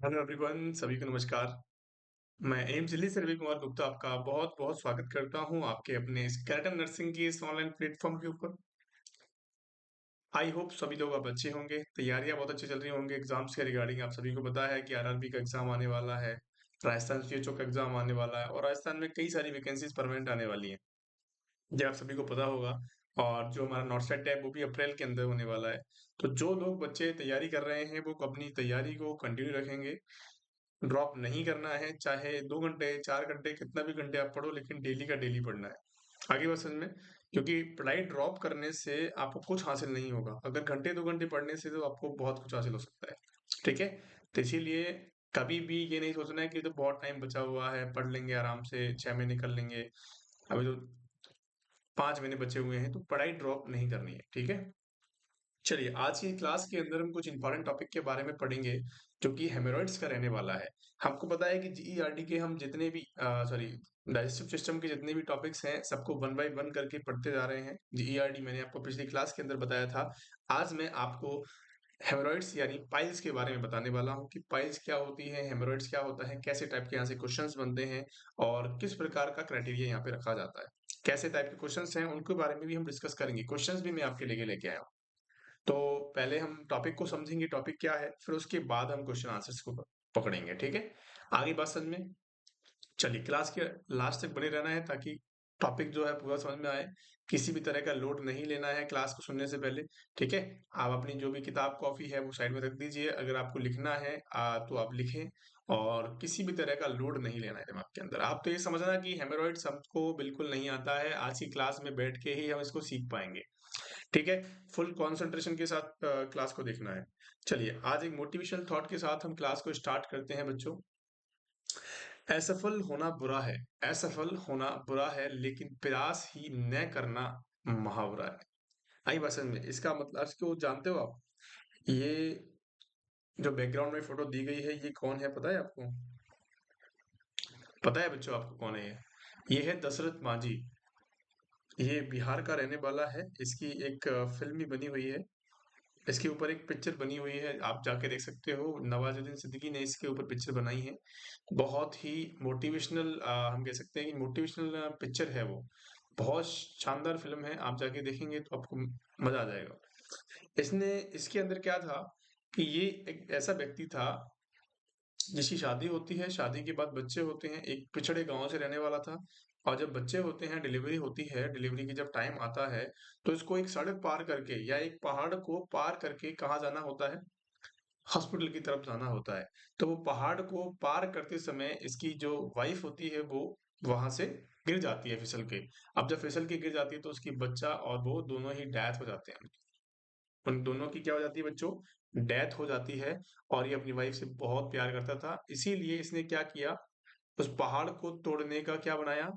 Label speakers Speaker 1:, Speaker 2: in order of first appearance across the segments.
Speaker 1: Hello everyone, सभी को नमस्कार। मैं एम्स दिल्ली से रवि कुमार गुप्ता आपका बहुत-बहुत स्वागत करता हूं आपके अपने स्केलेटन नर्सिंग की इस ऑनलाइन प्लेटफॉर्म के ऊपर। आई होप सभी लोग आप अच्छे होंगे, तैयारियां बहुत अच्छी चल रही होंगी एग्जाम्स के रिगार्डिंग। आप सभी को पता है कि आरआरबी का एग्जाम आने वाला है, राजस्थान सीएचओ का एग्जाम आने वाला है और राजस्थान में कई सारी वैकेंसीज परमानेंट आने वाली हैं। ये आप सभी को पता होगा। और जो हमारा नॉट सेट है वो भी अप्रैल के अंदर होने वाला है। तो जो लोग बच्चे तैयारी कर रहे हैं वो अपनी तैयारी को कंटिन्यू रखेंगे। ड्रॉप नहीं करना है, चाहे 2 घंटे, 4 घंटे, कितना भी घंटे आप पढ़ो, लेकिन डेली का डेली पढ़ना है। आगे बात समझ में? क्योंकि पढ़ाई ड्रॉप करने से आपको कुछ हासिल नहीं होगा। अगर घंटे 2 घंटे पढ़ने से तो आपको बहुत कुछ हासिल हो सकता है। ठीक है? तो इसीलिए कभी भी ये नहीं सोचना है कि तो बहुत टाइम बचा हुआ है, पढ़ लेंगे आराम से, 6 महीने कर लेंगे। अभी तो 5 महीने बचे हुए हैं, तो पढ़ाई ड्रॉप नहीं करनी है। ठीक है? चलिए, आज की क्लास के अंदर हम कुछ इंपॉर्टेंट टॉपिक के बारे में पढ़ेंगे, जो कि हेमरॉइड्स का रहने वाला है। हमको पता है कि जीईआरडी के हम जितने भी सॉरी डाइजेस्टिव सिस्टम के जितने भी टॉपिक्स हैं, सबको वन बाय वन करके पढ़ते जा रहे हैं। जीईआरडी मैंने आपको पिछली क्लास के अंदर बताया था। आज मैं आपको हेमरॉइड्स यानी पाइल्स के बारे में बताने वाला हूँ कि पाइल्स क्या होती है, हेमरॉइड्स क्या होता है, कैसे टाइप के यहाँ से क्वेश्चंस बनते हैं और किस प्रकार का क्राइटेरिया यहाँ पे रखा जाता है। कैसे टाइप के क्वेश्चंस हैं, उनके बारे में भी हम डिस्कस करेंगे। क्वेश्चंस भी मैं आपके लिए लेके आया हूँ। तो पहले हम टॉपिक को समझेंगे, टॉपिक क्या है, फिर उसके बाद हम क्वेश्चन आंसर्स को पकड़ेंगे। ठीक है? आगे बात समझ में? चलिए, क्लास के लास्ट तक बने रहना है ताकि टॉपिक जो है पूरा समझ में आए। किसी भी तरह का लोड नहीं लेना है क्लास को सुनने से पहले। ठीक है? आप अपनी जो भी किताब कॉपी है वो साइड में रख दीजिए। अगर आपको लिखना है तो आप लिखें, और किसी भी तरह का लोड नहीं लेना है दिमाग के अंदर। आप तो ये समझना कि हेमरॉइड्स हमको बिल्कुल नहीं आता है, आज की क्लास में बैठ के ही हम इसको सीख पाएंगे। ठीक है? फुल कंसंट्रेशन के साथ क्लास को देखना है। चलिए, आज एक मोटिवेशनल थॉट के साथ हम क्लास को स्टार्ट करते हैं बच्चों। असफल होना बुरा है, असफल होना बुरा है, लेकिन प्रयास ही न करना मुहावरा है। आई बात समझ में? इसका मतलब इसको जानते हो आप? ये जो बैकग्राउंड में फोटो दी गई है, ये कौन है पता है आपको? पता है बच्चों आपको कौन है ये? ये है दशरथ मांझी। ये बिहार का रहने वाला है। इसकी एक फ़िल्म भी बनी हुई है। इसके ऊपर एक पिक्चर बनी हुई है, आप जाके देख सकते हो। नवाजुद्दीन सिद्दीकी ने इसके ऊपर पिक्चर बनाई है। बहुत ही मोटिवेशनल, हम कह सकते हैं कि मोटिवेशनल पिक्चर है वो। बहुत शानदार फ़िल्म है, आप जाके देखेंगे तो आपको मज़ा आ जाएगा। इसने इसके अंदर क्या था कि ये एक ऐसा व्यक्ति था जिसकी शादी होती है, शादी के बाद बच्चे होते हैं, एक पिछड़े गाँव से रहने वाला था। और जब बच्चे होते हैं, डिलीवरी होती है, डिलीवरी की जब टाइम आता है, तो इसको एक सड़क पार करके या एक पहाड़ को पार करके कहाँ जाना होता है? हॉस्पिटल की तरफ जाना होता है। तो वो पहाड़ को पार करते समय इसकी जो वाइफ़ होती है, वो वहाँ से गिर जाती है फिसल के। अब जब फिसल के गिर जाती है तो उसकी बच्चा और वो दोनों ही डेथ हो जाते हैं। उन दोनों की क्या हो जाती है बच्चों? डेथ हो जाती है। और ये अपनी वाइफ़ से बहुत प्यार करता था। इसीलिए इसने क्या किया, उस पहाड़ को तोड़ने का क्या बनाया?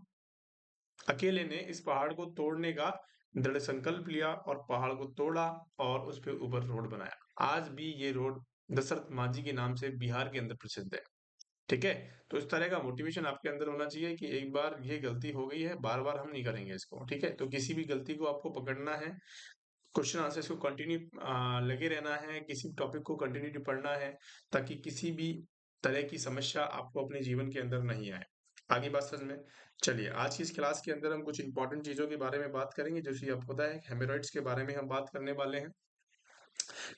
Speaker 1: अकेले ने इस पहाड़ को तोड़ने का दृढ़ संकल्प लिया और पहाड़ को तोड़ा और उस पे ऊपर रोड बनाया। आज भी ये रोड दशरथ मांझी के नाम से बिहार के अंदर प्रसिद्ध है। ठीक है? तो इस तरह का मोटिवेशन आपके अंदर होना चाहिए कि एक बार ये गलती हो गई है, बार-बार हम नहीं करेंगे इसको। ठीक है? तो किसी भी गलती को आपको पकड़ना है, क्वेश्चन आंसर्स को कंटिन्यू लगे रहना है, किसी टॉपिक को कंटिन्यूटी पढ़ना है, ताकि किसी भी तरह की समस्या आपको अपने जीवन के अंदर नहीं आए। आगे बात समझ में? चलिए, आज की इस क्लास के अंदर हम कुछ इंपॉर्टेंट चीज़ों के बारे में बात करेंगे, जैसे कि आपको पता है हेमरॉइड्स के बारे में हम बात करने वाले हैं।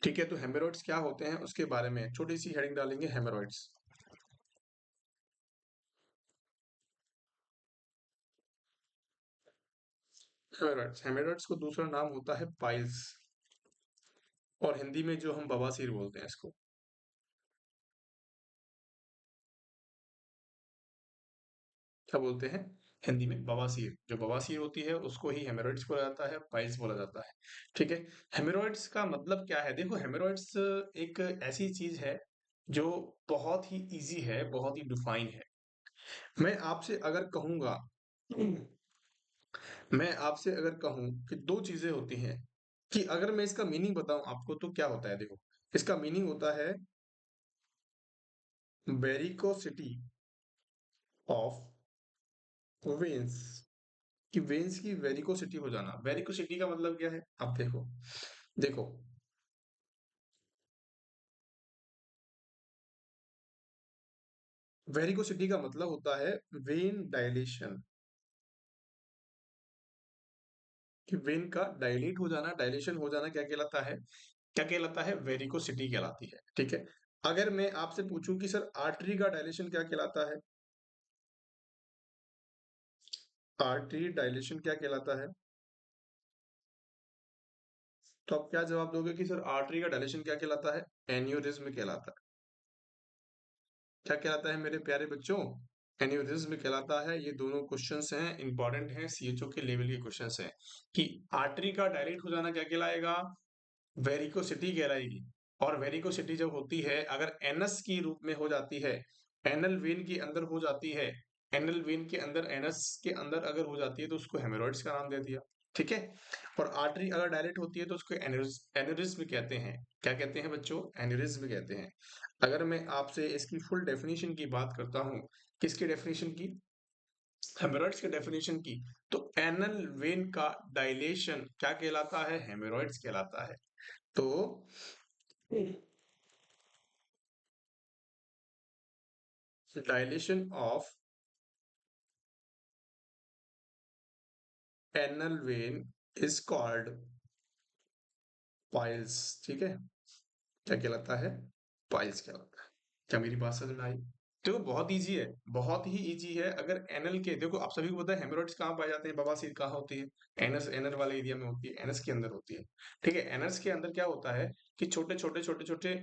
Speaker 1: ठीक है? तो हेमरॉइड्स क्या होते हैं उसके बारे में छोटी-सी हेडिंग डालेंगे, हेमरॉइड्स। हेमरॉइड्स, हेमरॉइड्स को दूसरा नाम होता है पाइल्स, और हिंदी में जो हम बवासीर बोलते हैं इसको। क्या बोलते हैं? हिंदी में बवासीर। जो बवासीर होती है उसको ही हेमरॉइड्स बोला जाता है, पाइल्स बोला जाता है। ठीक है? हेमरॉइड्स का मतलब क्या है? देखो, हेमरॉइड्स एक ऐसी चीज़ है जो बहुत ही ईज़ी है, बहुत ही डिफाइन है। मैं आपसे अगर कहूँगा मैं आपसे अगर कहूँ कि 2 चीज़ें होती हैं, कि अगर मैं इसका मीनिंग बताऊँ आपको तो क्या होता है देखो, इसका मीनिंग होता है वेरिकोसिटी ऑफ वेन्स, कि वेन्स की वेरिकोसिटी हो जाना। वेरिकोसिटी का मतलब क्या है? अब देखो, देखो वेरिकोसिटी का मतलब होता है वेन डायलेशन, कि वेन का डायलेट हो जाना, डायलेशन हो जाना क्या कहलाता है? क्या कहलाता है? वेरिकोसिटी कहलाती है। ठीक है। अगर मैं आपसे पूछूं कि सर आर्टरी का डायलेशन क्या कहलाता है? आर्टरी डायलेशन क्या कहलाता है? तो आप क्या जवाब दोगे कि सर आर्टरी का डायलेशन क्या कहलाता है? एन्यूरिज्म कहलाता है। क्या कहलाता है मेरे प्यारे बच्चों? एन्यूरिज्म कहलाता है। ये दोनों क्वेश्चंस हैं, इंपॉर्टेंट हैं, सीएचओ के लेवल के क्वेश्चंस हैं कि आर्टरी का डायलेट हो जाना क्या कहलाएगा? वेरिकोसिटी कहलाएगी। और वेरिकोसिटी जब होती है, अगर एनस की रूप में हो जाती है, एनल वेन के अंदर हो जाती है, एनल वेन के अंदर, एनस के अंदर अगर हो जाती है तो उसको हेमोरॉइड्स का नाम दे दिया। ठीक है। और आर्टरी अगर डायलेट होती है तो उसको एन्यूरिज्म कहते हैं। क्या कहते हैं बच्चों? एन्यूरिज्म कहते हैं। अगर मैं आपसे इसकी फुल डेफिनेशन की बात करता हूं, किसकी डेफिनेशन की? हेमोरॉइड्स की डेफिनेशन की। तो एनल वेन का डायलेशन क्या कहलाता है? हेमोरॉइड्स कहलाता है। तो dilation of anal when is called piles. ठीक है। क्या कहलाता है? पाइल्स कहलाता है। क्या मेरी बात समझ में आई? देखो बहुत इजी है, बहुत ही इजी है। अगर एनल के, देखो आप सभी को पता है हेमोरॉइड्स कहाँ पाए जाते हैं, बवासीर कहाँ होती है? एनस, एनल वाले एरिया में होती है, एनस के अंदर होती है। ठीक है। एनस के अंदर क्या होता है कि छोटे छोटे छोटे छोटे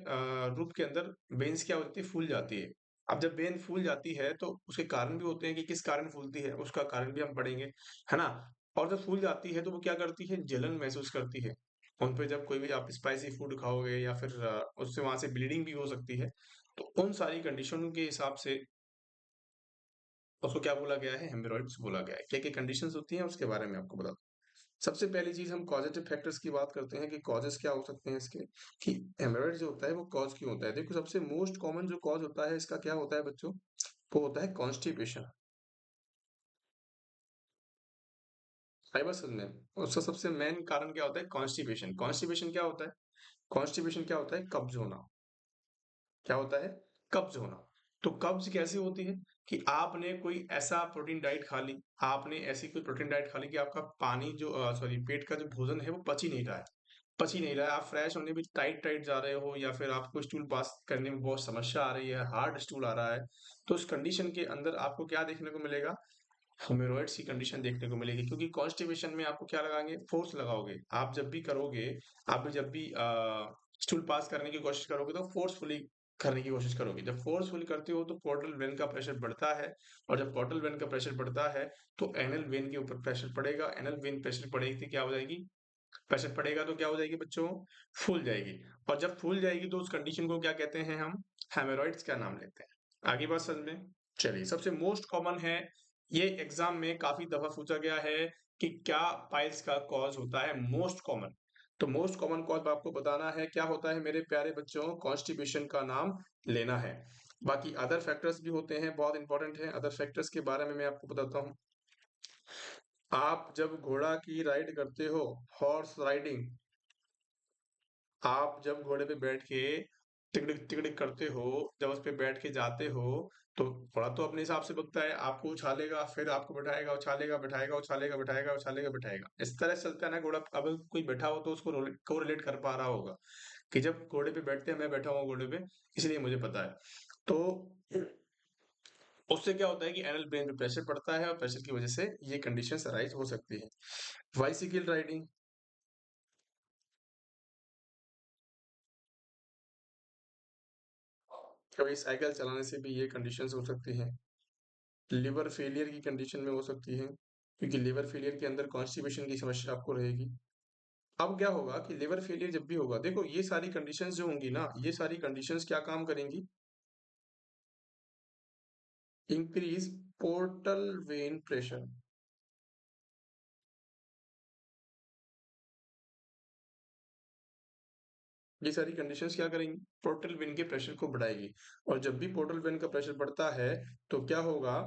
Speaker 1: रूप के अंदर वेन्स क्या होती है? फूल जाती है। अब जब वेन फूल जाती है तो उसके कारण भी होते हैं कि किस कारण फूलती है, उसका कारण भी हम पढ़ेंगे, है ना? और जब फूल जाती है तो वो क्या करती है? जलन महसूस करती है। उन पे जब कोई भी आप स्पाइसी फूड खाओगे या फिर उससे वहां से ब्लीडिंग भी हो सकती है। तो उन सारी कंडीशनों के हिसाब से उसको क्या बोला गया है? हेमोरॉइड्स बोला गया है। क्या क्या कंडीशंस होती हैं उसके बारे में आपको बता दूं। सबसे पहली चीज, हम कॉजेटिव फैक्टर्स की बात करते हैं कि कॉजेस क्या हो सकते हैं इसके, कि हेमोरॉइड जो होता है वो कॉज क्यों होता है। देखो सबसे मोस्ट कॉमन जो कॉज होता है इसका क्या होता है बच्चों? वो होता है कॉन्स्टिपेशन। आई बात समझ में? उसका सबसे मेन कारण क्या होता है? कॉन्स्टिपेशन। कॉन्स्टिपेशन क्या होता है? कॉन्स्टिपेशन क्या होता है? कब्ज होना। क्या होता है? कब्ज होना। तो कब्ज कैसे होती है? कि आपने कोई ऐसा प्रोटीन डाइट खा ली, आपने ऐसी कोई प्रोटीन डाइट खा ली कि आपका पानी जो सॉरी पेट का जो भोजन है वो पच ही नहीं रहा है। पच ही नहीं रहा है, आप फ्रेश होने में टाइट टाइट जा रहे हो, या फिर आपको स्टूल पास करने में बहुत समस्या आ रही है, हार्ड स्टूल आ रहा है। तो उस कंडीशन के अंदर आपको क्या देखने को मिलेगा? हेमोरॉइड्स की कंडीशन देखने को मिलेगी, क्योंकि कॉन्स्टिपेशन में आपको क्या लगाएंगे? फोर्स लगाओगे। आप जब भी करोगे, आप भी जब भी स्टूल पास करने की कोशिश करोगे तो फोर्सफुली करने की कोशिश करोगे। जब फोर्सफुली करते हो तो पोर्टल वेन का प्रेशर बढ़ता है, और जब पोर्टल वेन का प्रेशर बढ़ता है तो एनल वेन के ऊपर प्रेशर पड़ेगा। एनल वेन प्रेशर पड़ेगी तो क्या हो जाएगी? प्रेशर पड़ेगा तो क्या हो जाएगी बच्चों? फूल जाएगी। और जब फूल जाएगी तो उस कंडीशन को क्या कहते हैं हम? हेमोरॉइड्स का नाम लेते हैं। आगे बात समझ में? चलिए, सबसे मोस्ट कॉमन है, ये एग्जाम में काफी दफा पूछा गया है कि क्या पाइल्स का कॉज होता है? Most common. तो मोस्ट कॉमन कॉज आपको बताना है क्या होता है मेरे प्यारे बच्चों? कॉन्स्टिपेशन का नाम लेना है। बाकी अदर फैक्टर्स भी होते हैं, बहुत इंपॉर्टेंट है। अदर फैक्टर्स के बारे में मैं आपको बताता हूँ। आप जब घोड़ा की राइड करते हो, हॉर्स राइडिंग, आप जब घोड़े पे बैठ के टिकड़िक टिकड़िक करते हो, जब उस पे बैठ के जाते हो, तो घोड़ा तो अपने हिसाब से भगता है, आपको उछालेगा, फिर आपको बैठाएगा, उछालेगा, बैठाएगा, उछालेगा, बैठाएगा, उछालेगा, बैठाएगा। इस तरह से चलता है ना घोड़ा। अब कोई बैठा हो तो उसको को रिलेट कर पा रहा होगा कि जब घोड़े पे बैठते हैं, मैं बैठा हुआ घोड़े पे, इसलिए मुझे पता है। तो उससे क्या होता है कि एनल ब्रेन पे प्रेशर पड़ता है, और प्रेशर की वजह से ये कंडीशन अराइज हो सकती है। बाइसिकल राइडिंग, कभी साइकिल चलाने से भी ये कंडीशंस हो सकती हैं। लिवर फेलियर की कंडीशन में हो सकती है, क्योंकि लिवर फेलियर के अंदर कॉन्स्टिपेशन की समस्या आपको रहेगी। अब क्या होगा कि लिवर फेलियर जब भी होगा, देखो ये सारी कंडीशंस जो होंगी ना, ये सारी कंडीशंस क्या काम करेंगी? Increase portal vein pressure. ये सारी कंडीशंस क्या करेंगी? पोर्टल वेन के प्रेशर को बढ़ाएगी। और जब भी पोर्टल वेन का प्रेशर बढ़ता है तो क्या होगा?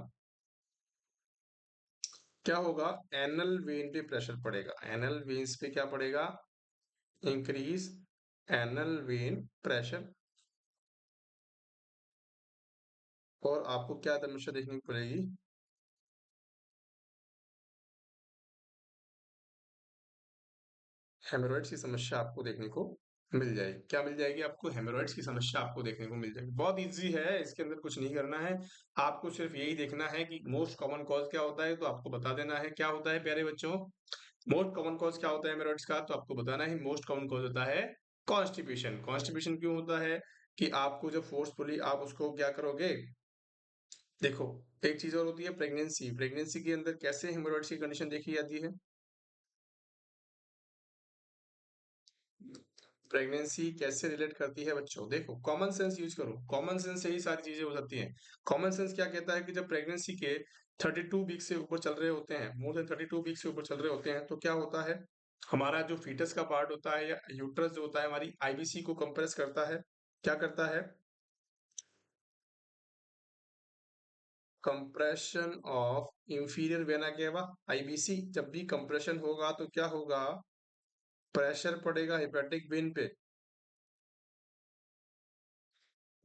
Speaker 1: क्या होगा? एनल वेन पे प्रेशर पड़ेगा। एनल वेन्स पे क्या पड़ेगा? Increase anal when pressure. और आपको क्या समस्या देखने को पड़ेगी? हेमोरॉइड्स की समस्या आपको देखने को मिल जाएगी। क्या मिल जाएगी आपको? हेमोरॉइड्स की समस्या आपको देखने को मिल जाएगी। बहुत ईज़ी है, इसके अंदर कुछ नहीं करना है। आपको सिर्फ़ यही देखना है कि मोस्ट कॉमन कॉज़ क्या होता है, तो आपको बता देना है क्या होता है प्यारे बच्चों? मोस्ट कॉमन कॉज़ क्या होता है हेमोरॉइड्स का? तो आपको बताना है मोस्ट कॉमन कॉज़ होता है कॉन्स्टिपेशन। कॉन्स्टिपेशन क्यों होता है? कि आपको जब फ़ोर्सफुली आप उसको क्या करोगे? देखो, एक चीज़ और होती है प्रेगनेंसी। प्रेगनेंसी के अंदर कैसे हेमोरॉइड्स की कंडीशन देखी जाती है? प्रेगनेंसी कैसे रिलेट करती है बच्चों? देखो, कॉमन सेंस यूज़ करो। कॉमन सेंस से ही सारी चीज़ें हो सकती हैं। कॉमन सेंस क्या कहता है कि जब प्रेगनेंसी के 32 वीक से ऊपर चल रहे होते हैं, मोर देन 32 वीक से ऊपर चल रहे होते हैं, तो क्या होता है? हमारा जो फीटस का पार्ट होता है या यूट्रस जो होता है हमारी आईवीसी को कंप्रेस करता है। क्या करता है? Compression of inferior vena cava, IVC. जब भी कंप्रेशन होगा तो क्या होगा? प्रेशर पड़ेगा हेपेटिक वेन पे।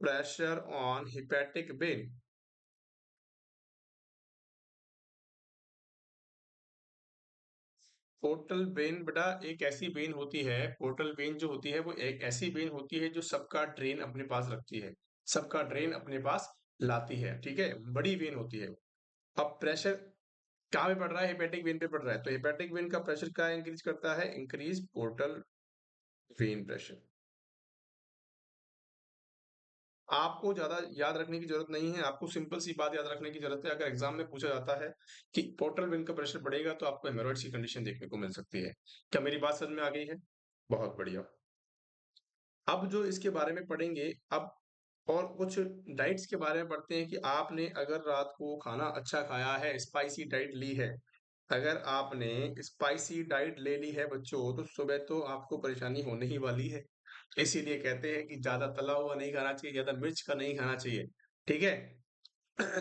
Speaker 1: Pressure on hepatic when. Portal vein बेटा एक ऐसी वेन होती है, पोर्टल वेन जो होती है वो एक ऐसी वेन होती है जो सबका ड्रेन अपने पास रखती है, सबका ड्रेन अपने पास लाती है, ठीक है? बड़ी वेन होती है। अब प्रेशर कहाँ पे पड़ रहा है? हेपेटिक वेन पे पड़ रहा है, तो हेपेटिक वेन का प्रेशर क्या इंक्रीज करता है? Increase portal vein pressure. आपको ज्यादा याद रखने की जरूरत नहीं है, आपको सिंपल सी बात याद रखने की जरूरत है। अगर एग्जाम में पूछा जाता है कि पोर्टल वेन का प्रेशर बढ़ेगा तो आपको हेमोरॉइड्स की कंडीशन देखने को मिल सकती है। क्या मेरी बात समझ में आ गई है? बहुत बढ़िया। अब जो इसके बारे में पढ़ेंगे, अब और कुछ डाइट्स के बारे में पढ़ते हैं कि आपने अगर रात को खाना अच्छा खाया है, स्पाइसी डाइट ली है, अगर आपने स्पाइसी डाइट ले ली है बच्चों, तो सुबह तो आपको परेशानी होने ही वाली है। इसीलिए कहते हैं कि ज़्यादा तला हुआ नहीं खाना चाहिए, ज़्यादा मिर्च का नहीं खाना चाहिए, ठीक है?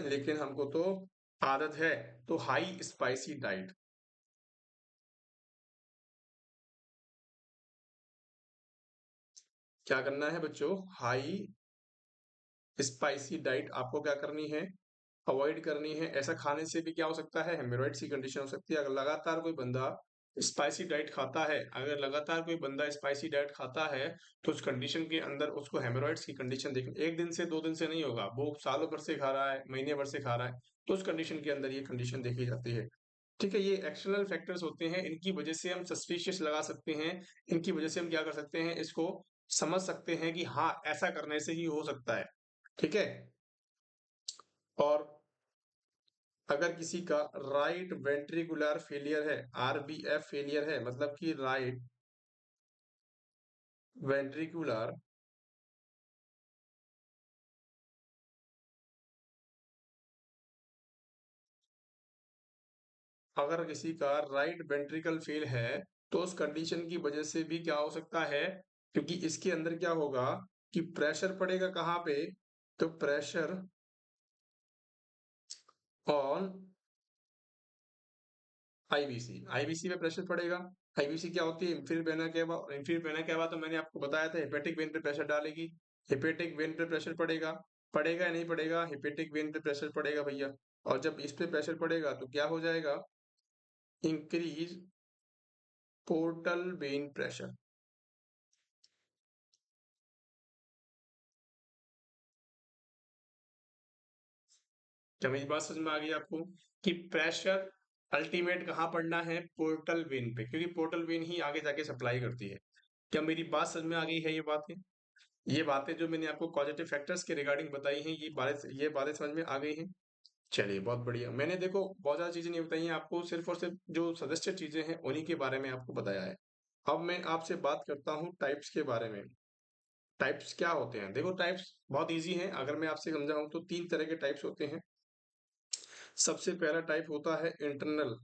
Speaker 1: लेकिन हमको तो आदत है, तो हाई स्पाइसी डाइट क्या करना है बच्चों? हाई स्पाइसी डाइट आपको क्या करनी है? अवॉइड करनी है। ऐसा खाने से भी क्या हो सकता है? हेमोरॉइड्स की कंडीशन हो सकती है। अगर लगातार कोई बंदा स्पाइसी डाइट खाता है, अगर लगातार कोई बंदा स्पाइसी डाइट खाता है, तो उस कंडीशन के अंदर उसको हेमोरॉइड्स की कंडीशन देख 1 दिन से 2 दिन से नहीं होगा, वो सालों भर से खा रहा है, महीने भर से खा रहा है, तो उस कंडीशन के अंदर ये कंडीशन देखी जाती है। ठीक है? ये एक्सटर्नल फैक्टर्स होते हैं, इनकी वजह से हम सस्पिशियस लगा सकते हैं, इनकी वजह से हम क्या कर सकते हैं, इसको समझ सकते हैं कि हाँ, ऐसा करने से ही हो सकता है। ठीक है? और अगर किसी का राइट वेंट्रिकुलर फेलियर है, आरबीएफ फेलियर है, मतलब कि राइट वेंट्रिकुलर अगर किसी का राइट वेंट्रिकल फेल है, तो उस कंडीशन की वजह से भी क्या हो सकता है? क्योंकि इसके अंदर क्या होगा कि प्रेशर पड़ेगा कहाँ पे? तो प्रेशर ऑन आईबीसी, आईबीसी पे प्रेशर पड़ेगा। आईबीसी क्या होती है? Inferior vena cava. Inferior vena cava तो मैंने आपको बताया था हेपेटिक वेन पे प्रेशर डालेगी। हेपेटिक वेन पे प्रेशर पड़ेगा, पड़ेगा या नहीं पड़ेगा? हेपेटिक वेन पे प्रेशर पड़ेगा भैया। और जब इस पे प्रेशर पड़ेगा तो क्या हो जाएगा? Increase portal vein pressure. क्या मेरी बात समझ में आ गई आपको? कि प्रेशर अल्टीमेट कहाँ पड़ना है? पोर्टल वेन पे, क्योंकि पोर्टल वेन ही आगे जाके सप्लाई करती है। क्या मेरी बात समझ में आ गई है ये बातें? ये बातें जो मैंने आपको कॉजेटिव फैक्टर्स के रिगार्डिंग बताई हैं, ये बातें समझ में आ गई हैं? चलिए बहुत बढ़िया। मैंने देखो बहुत ज़्यादा चीज़ें नहीं बताई हैं आपको, सिर्फ़ और सिर्फ़ जो सजेस्टेड चीज़ें हैं उन्हीं के बारे में आपको बताया है। अब मैं आपसे बात करता हूँ टाइप्स के बारे में। टाइप्स क्या होते हैं? देखो टाइप्स बहुत ईज़ी हैं, अगर मैं आपसे समझाऊँ तो 3 तरह के टाइप्स होते हैं। सबसे पहला टाइप होता है इंटरनल,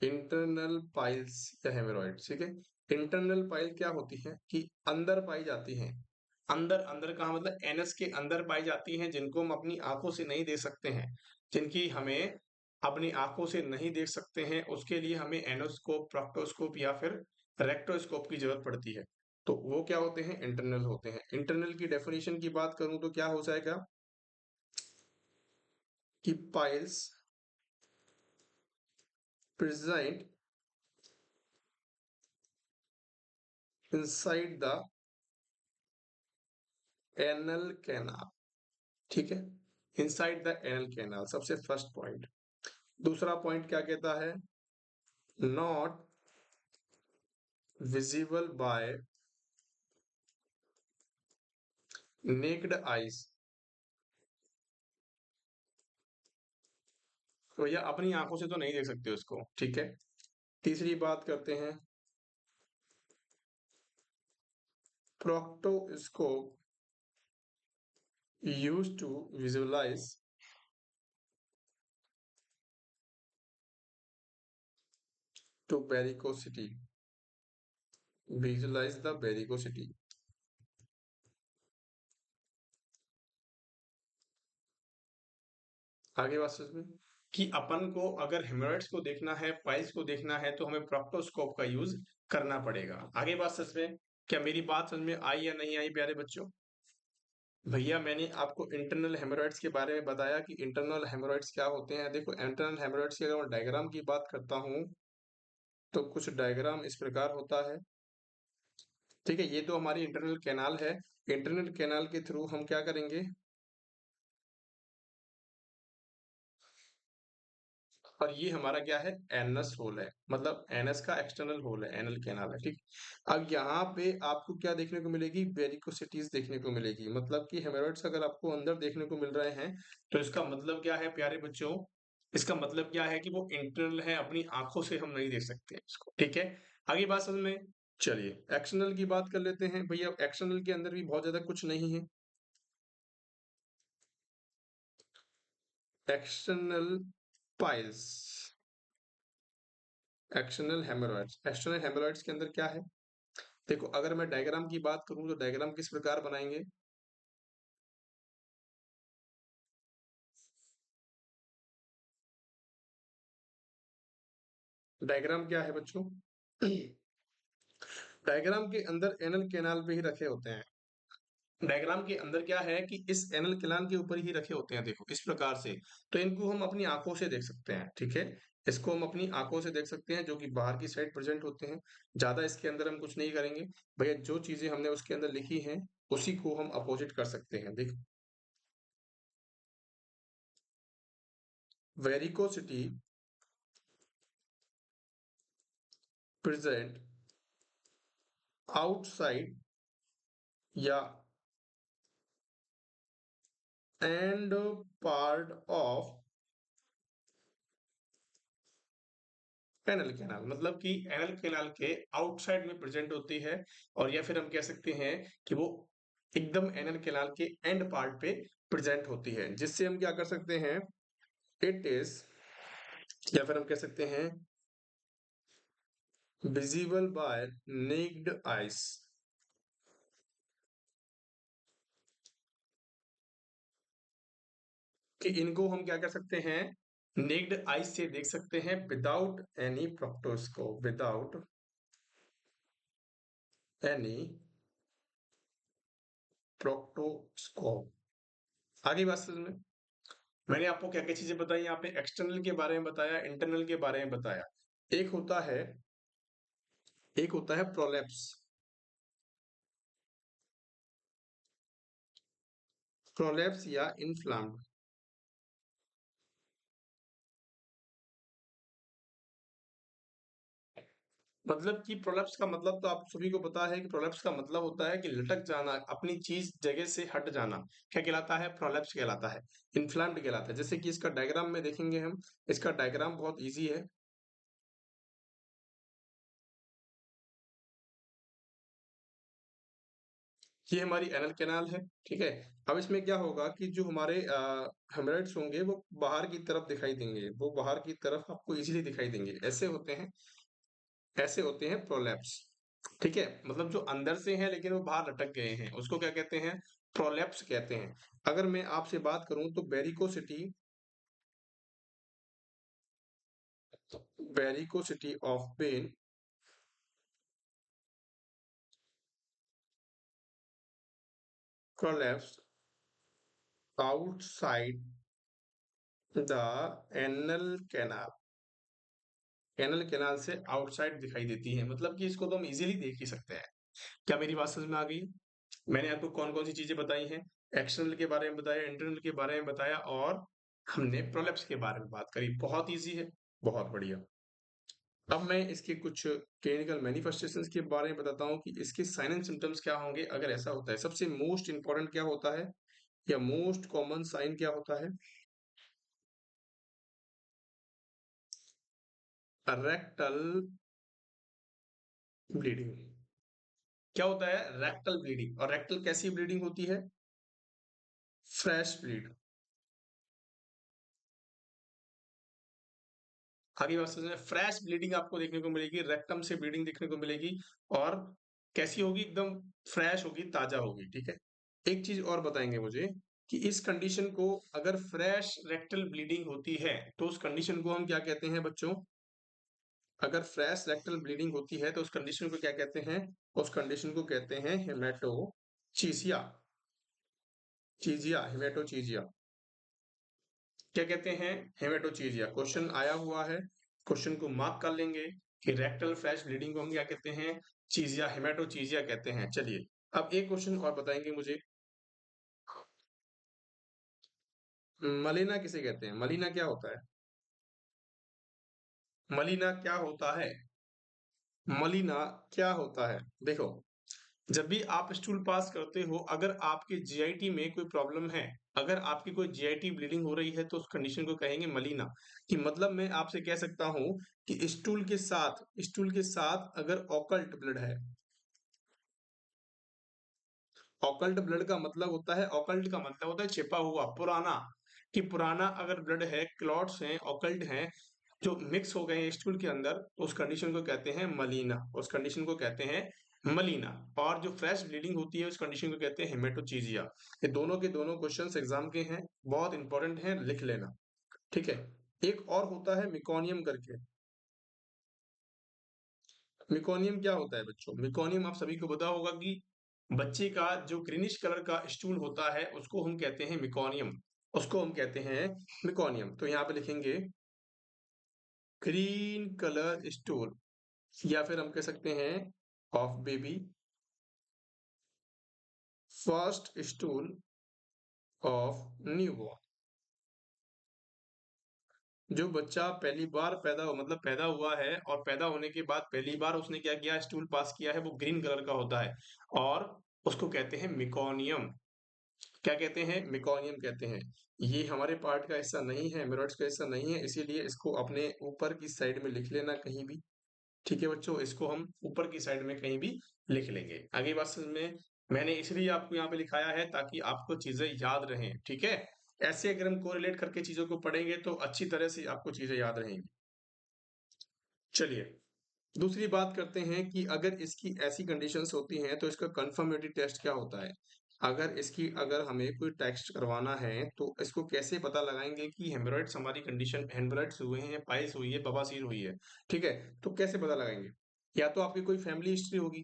Speaker 1: इंटरनल पाइल्स या हेमोरॉइड्स, ठीक है? इंटरनल पाइल क्या होती है कि अंदर पाई जाती हैं। अंदर अंदर कहाँ? मतलब एनस के अंदर पाई जाती हैं, जिनको हम अपनी आंखों से नहीं देख सकते हैं, जिनकी हमें अपनी आंखों से नहीं देख सकते हैं, उसके लिए हमें एनोस्कोप, प्रोक्टोस्कोप या फिर रेक्टोस्कोप की जरूरत पड़ती है। तो वो क्या होते हैं? इंटरनल होते हैं। इंटरनल की डेफिनेशन की बात करूं तो क्या हो जाएगा कि piles present inside the anal canal. ठीक है, इनसाइड द एनल कैनाल सबसे फर्स्ट पॉइंट। दूसरा पॉइंट क्या कहता है? Not visible by naked eyes. तो या अपनी आंखों से तो नहीं देख सकते उसको। ठीक है, तीसरी बात करते हैं proctoscope used to visualise to varicosity, visualise the varicosity. आगे बात समझ में कि अपन को अगर हेमोरॉइड्स को देखना है, पाइल्स को देखना है, तो हमें प्रोक्टोस्कोप का यूज करना पड़ेगा। आगे बात समझ में, क्या मेरी बात समझ में आई या नहीं आई प्यारे बच्चों? भैया मैंने आपको इंटरनल हेमोरॉइड्स के बारे में बताया कि इंटरनल हेमोरॉइड्स क्या होते हैं। देखो, इंटरनल हेमोरॉइड्स की अगर मैं डायग्राम की बात करता हूँ तो कुछ डायग्राम इस प्रकार होता है। ठीक है, ये तो हमारी इंटरनल कैनाल है। इंटरनल कैनाल के थ्रू हम क्या करेंगे? और ये हमारा क्या है? एनस होल है, मतलब एनस का एक्सटर्नल होल है, एनल कैनाल है। ठीक, अब यहाँ पे आपको क्या देखने को मिलेगी? वेरिकोसिटीज देखने को मिलेगी। मतलब कि हेमोरॉइड्स अगर आपको अंदर देखने को मिल रहे हैं तो इसका मतलब क्या है प्यारे बच्चों? इसका मतलब क्या है कि वो इंटरनल है, अपनी आंखों से हम नहीं देख सकते इसको। ठीक है, आगे बात समझ में। चलिए एक्सटर्नल की बात कर लेते हैं। भैया एक्सटर्नल के अंदर भी बहुत ज्यादा कुछ नहीं है। External piles, external hemorrhoids. External hemorrhoids के अंदर क्या है? देखो, अगर मैं डायग्राम की बात करूं तो डायग्राम किस प्रकार बनाएंगे? डायग्राम क्या है बच्चों? डायग्राम के अंदर एनल कैनाल पे ही रखे होते हैं। डायग्राम के अंदर क्या है कि इस एनल कैनाल के ऊपर ही रखे होते हैं, देखो इस प्रकार से। तो इनको हम अपनी आंखों से देख सकते हैं। ठीक है, इसको हम अपनी आंखों से देख सकते हैं, जो कि बाहर की साइड प्रेजेंट होते हैं। ज्यादा इसके अंदर हम कुछ नहीं करेंगे भैया। जो चीजें हमने उसके अंदर लिखी हैं उसी को हम अपोजिट कर सकते हैं। देखो, वेरिकोसिटी प्रेजेंट आउटसाइड या and part of anal canal. मतलब कि एनल कैनाल के आउटसाइड में प्रेजेंट होती है, और या फिर हम कह सकते हैं कि वो एकदम एनल कैनाल के एंड पार्ट पे प्रेजेंट होती है, जिससे हम क्या कर सकते हैं? इट इज, या फिर हम कह सकते हैं विजिबल बाय नेक्ड आइज। कि इनको हम क्या कर सकते हैं? नेक्ड आइज से देख सकते हैं, without any proctoscope, without any proctoscope. आगे बात समझ में। मैंने आपको क्या क्या चीजें बताई यहाँ पे? एक्सटर्नल के बारे में बताया, इंटरनल के बारे में बताया। एक होता है एक होता है प्रोलेप्स। प्रोलेप्स या इन्फ्लाम्ड। मतलब कि प्रोलेप्स का मतलब तो आप सभी को पता है कि प्रोलेप्स का मतलब होता है कि लटक जाना, अपनी चीज जगह से हट जाना। क्या कहलाता है? प्रोलेप्स कहलाता है। इन्फ्लाम्ड कहलाता है। जैसे कि इसका डायग्राम में देखेंगे हम। इसका डायग्राम बहुत इजी है। ये हमारी एनल कैनाल है। ठीक है, अब इसमें क्या होगा कि जो हमारे हेमराइड्स होंगे वो बाहर की तरफ दिखाई देंगे। वो बाहर की तरफ आपको इजीली दिखाई देंगे। ऐसे होते हैं प्रोलैप्स। ठीक है, मतलब जो अंदर से है लेकिन वो बाहर लटक गए हैं, उसको क्या कहते हैं? प्रोलैप्स कहते हैं। अगर मैं आपसे बात करूं तो varicosity of when collapse outside the anal canal। Anal canal से आउटसाइड दिखाई देती है, मतलब कि इसको तो हम इजीली देख ही सकते हैं। क्या मेरी बात समझ में आ गई? मैंने आपको कौन कौन सी चीजें बताई हैं? एक्सटर्नल के बारे में बताया, इंटरनल के बारे में बताया, और हमने प्रोलेप्स के बारे में बात करी। बहुत इजी है, बहुत बढ़िया। अब मैं इसके कुछ क्लिनिकल मैनिफेस्टेशंस के बारे में बताता हूँ कि इसके साइन एंड सिम्टम्स क्या होंगे अगर ऐसा होता है। सबसे मोस्ट इंपॉर्टेंट क्या होता है, या मोस्ट कॉमन साइन क्या होता है? Rectal bleeding. क्या होता है? Rectal bleeding. और रेक्टल कैसी ब्लीडिंग होती है? Fresh bleed. आगे बात समझ में, फ्रेश ब्लीडिंग आपको देखने को मिलेगी, रेक्टम से ब्लीडिंग देखने को मिलेगी, और कैसी होगी? एकदम फ्रेश होगी, ताजा होगी। ठीक है। एक चीज और बताएंगे मुझे कि इस कंडीशन को, अगर फ्रेश रेक्टल ब्लीडिंग होती है तो उस कंडीशन को हम क्या कहते हैं बच्चों? अगर फ्रेश रेक्टल ब्लीडिंग होती है तो उस कंडीशन को क्या कहते हैं? उस कंडीशन को कहते हैं हेमेटोचीजिया। हेमेटोचीजिया। क्या कहते हैं? हेमेटोचीजिया। क्वेश्चन आया हुआ है, क्वेश्चन को मार्क कर लेंगे कि रेक्टल फ्लैश ब्लीडिंग को हम क्या कहते हैं? चीजिया, हेमेटोचीजिया कहते हैं। चलिए, अब एक क्वेश्चन और बताएंगे मुझे, मलीना किसे कहते हैं? मलीना क्या होता है? मलीना क्या होता है? मलीना क्या होता है? देखो, जब भी आप स्टूल पास करते हो, अगर आपके जीआईटी में कोई प्रॉब्लम है, अगर आपकी कोई जीआईटी ब्लीडिंग हो रही है तो उस कंडीशन को कहेंगे मलीना। कि मतलब मैं आपसे कह सकता हूं कि स्टूल के साथ अगर ऑकल्ट ब्लड है, ऑकल्ट ब्लड का मतलब होता है, ऑकल्ट का मतलब होता है छिपा हुआ, पुराना। कि पुराना अगर ब्लड है, क्लॉट्स हैं, ऑकल्ट हैं, जो मिक्स हो गए हैं स्टूल के अंदर, तो उस कंडीशन को कहते हैं मलीना। उस कंडीशन को कहते हैं मलीना। और जो फ्रेश ब्लीडिंग होती है उस कंडीशन को कहते हैं हेमेटोचीजिया। ये दोनों के दोनों क्वेश्चंस एग्जाम के हैं, बहुत इंपॉर्टेंट हैं, लिख लेना। ठीक है। एक और होता है मिकोनियम करके। मिकोनियम क्या होता है बच्चों? मिकोनियम आप सभी को पता होगा कि बच्चे का जो ग्रीनिश कलर का स्टूल होता है उसको हम कहते हैं मिकोनियम। उसको हम कहते हैं मिकोनियम। तो यहाँ पे लिखेंगे ग्रीन कलर स्टूल, या फिर हम कह सकते हैं of baby, first stool of newborn. जो बच्चा पहली बार पैदा हो, मतलब पैदा हुआ है और पैदा होने के बाद पहली बार उसने क्या किया, स्टूल पास किया है, वो ग्रीन कलर का होता है, और उसको कहते हैं मिकोनियम। क्या कहते हैं? मिकोनियम कहते हैं। ये हमारे पार्ट का हिस्सा नहीं है, मेरठ का हिस्सा नहीं है, इसीलिए इसको अपने ऊपर की साइड में लिख लेना कहीं भी। ठीक है बच्चों, इसको हम ऊपर की साइड में कहीं भी लिख लेंगे। आगे बात समझ में, मैंने इसलिए आपको यहाँ पे लिखाया है ताकि आपको चीजें याद रहें। ठीक है। ऐसे अगर हम कोरिलेट करके चीजों को पढ़ेंगे तो अच्छी तरह से आपको चीजें याद रहेंगी। चलिए, दूसरी बात करते हैं कि अगर इसकी ऐसी कंडीशंस होती हैं तो इसका कंफर्मेटरी टेस्ट क्या होता है? अगर हमें कोई टेस्ट करवाना है तो इसको कैसे पता लगाएंगे कि हेमोरॉइड्स हमारी कंडीशन, हेमोरॉइड्स हुए हैं, पाइल्स हुई है, बवासीर हुई है? ठीक है। तो कैसे पता लगाएंगे? या तो आपकी कोई फैमिली हिस्ट्री होगी,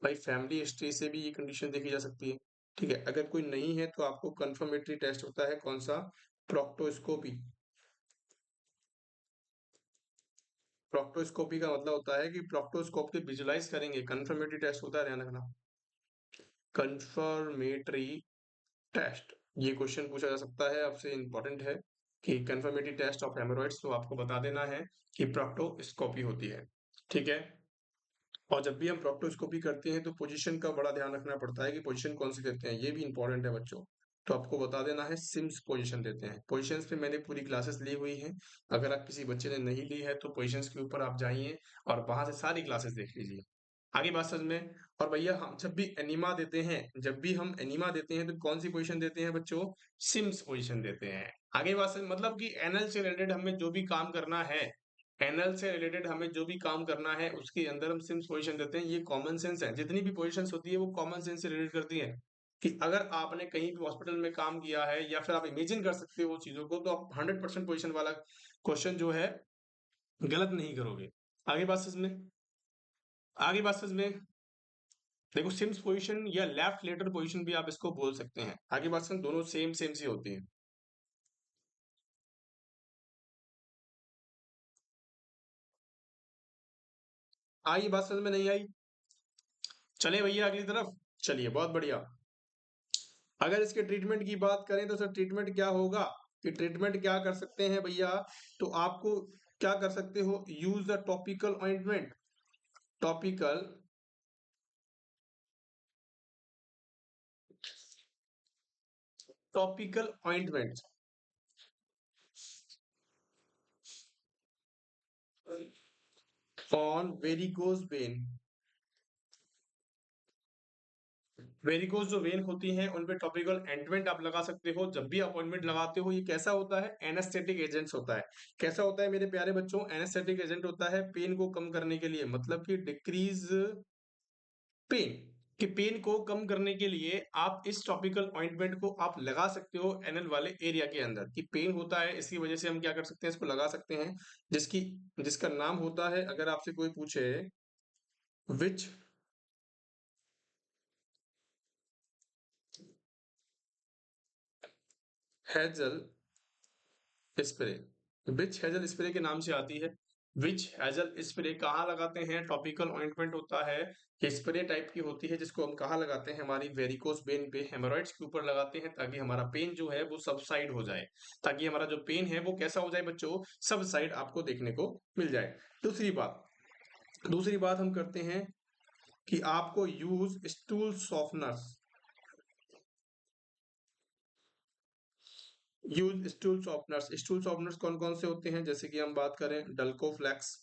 Speaker 1: भाई फैमिली हिस्ट्री से भी ये कंडीशन देखी जा सकती है। ठीक है। अगर कोई नहीं है तो आपको कंफर्मेटरी टेस्ट होता है, कौन सा? प्रोक्टोस्कोपी। प्रोक्टोस्कोपी का मतलब होता है कि प्रोक्टोस्कोप के विजुलाइज करेंगे। कंफर्मेटरी टेस्ट होता है, ध्यान रखना। कंफर्मेटरी टेस्ट, ये क्वेश्चन पूछा जा सकता है आपसे, इंपॉर्टेंट है कि कंफर्मेटरी टेस्ट ऑफ हेमोरॉइड्स, तो आपको बता देना है कि प्रोक्टोस्कोपी होती है। ठीक है। और जब भी हम प्रोक्टोस्कोपी करते हैं तो पोजीशन का बड़ा ध्यान रखना पड़ता है कि पोजीशन कौन सी देते हैं, ये भी इंपॉर्टेंट है बच्चों। तो आपको बता देना है सिम्स पोजीशन देते हैं। पोजीशंस पे मैंने पूरी क्लासेस ली हुई हैं, अगर आप किसी बच्चे ने नहीं ली है तो पोजीशंस के ऊपर आप जाइए और वहां से सारी क्लासेस देख लीजिए। आगे बात समझ में। और भैया हम जब भी हम एनिमा देते हैं तो कौन सी पोजीशन देते हैं बच्चों? सिम्स पोजीशन देते हैं। आगे बात समझ, मतलब कि एनल से रिलेटेड हमें जो भी काम करना है, एनल से रिलेटेड हमें जो भी काम करना है उसके अंदर हम सिम्स पोजीशन देते हैं। ये कॉमन सेंस है, जितनी भी पोजीशंस होती है वो कॉमन सेंस से रिलेटेड करती है। कि अगर आपने कहीं भी हॉस्पिटल में काम किया है या फिर आप इमेजिन कर सकते हो चीजों को, तो आप 100% पोजीशन वाला क्वेश्चन जो है गलत नहीं करोगे। आगे बात समझ में। आगे बात समझ में। देखो सिम्स पोजीशन या लेफ्ट लेटर पोजीशन भी आप इसको बोल सकते हैं। आगे बात सुन, दोनों सेम सेम सी होती है। आई बात समझ में नहीं आई? चले भैया अगली तरफ। चलिए बहुत बढ़िया। अगर इसके ट्रीटमेंट की बात करें तो सर ट्रीटमेंट क्या होगा, कि ट्रीटमेंट क्या कर सकते हैं भैया, तो आपको क्या कर सकते हो, use the topical ointment. Topical topical ointment on varicose vein. Varicose जो वेन होती हैं उन पे टॉपिकल ऑइंटमेंट आप लगा सकते हो। जब भी अपॉइंटमेंट लगाते हो, ये कैसा होता है, एनेस्थेटिक एजेंट्स होता है। कैसा होता है मेरे प्यारे बच्चों, एनेस्थेटिक एजेंट होता है पेन को कम करने के लिए, मतलब कि डिक्रीज पेन, कि पेन को कम करने के लिए आप इस टॉपिकल ऑइंटमेंट को आप लगा सकते हो एनल वाले एरिया के अंदर, कि पेन होता है इसकी वजह से हम क्या कर सकते हैं, इसको लगा सकते हैं। जिसकी जिसका नाम होता है, अगर आपसे कोई पूछे witch hazel spray, witch hazel spray के नाम से आती है। विच हेजल स्प्रे कहाँ लगाते हैं, टॉपिकल ऑइंटमेंट होता है, स्प्रे टाइप की होती है, जिसको हम कहाँ लगाते हैं, हमारी वेरिकोस वेन पे, हेमोरॉइड्स के ऊपर लगाते हैं, ताकि हमारा पेन जो है वो सबसाइड हो जाए, ताकि हमारा जो पेन है वो कैसा हो जाए बच्चों, सबसाइड आपको देखने को मिल जाए। दूसरी बात हम करते हैं कि आपको use stool softeners, use stool softeners कौन कौन से होते हैं, जैसे कि हम बात करें डल्कोफ्लेक्स,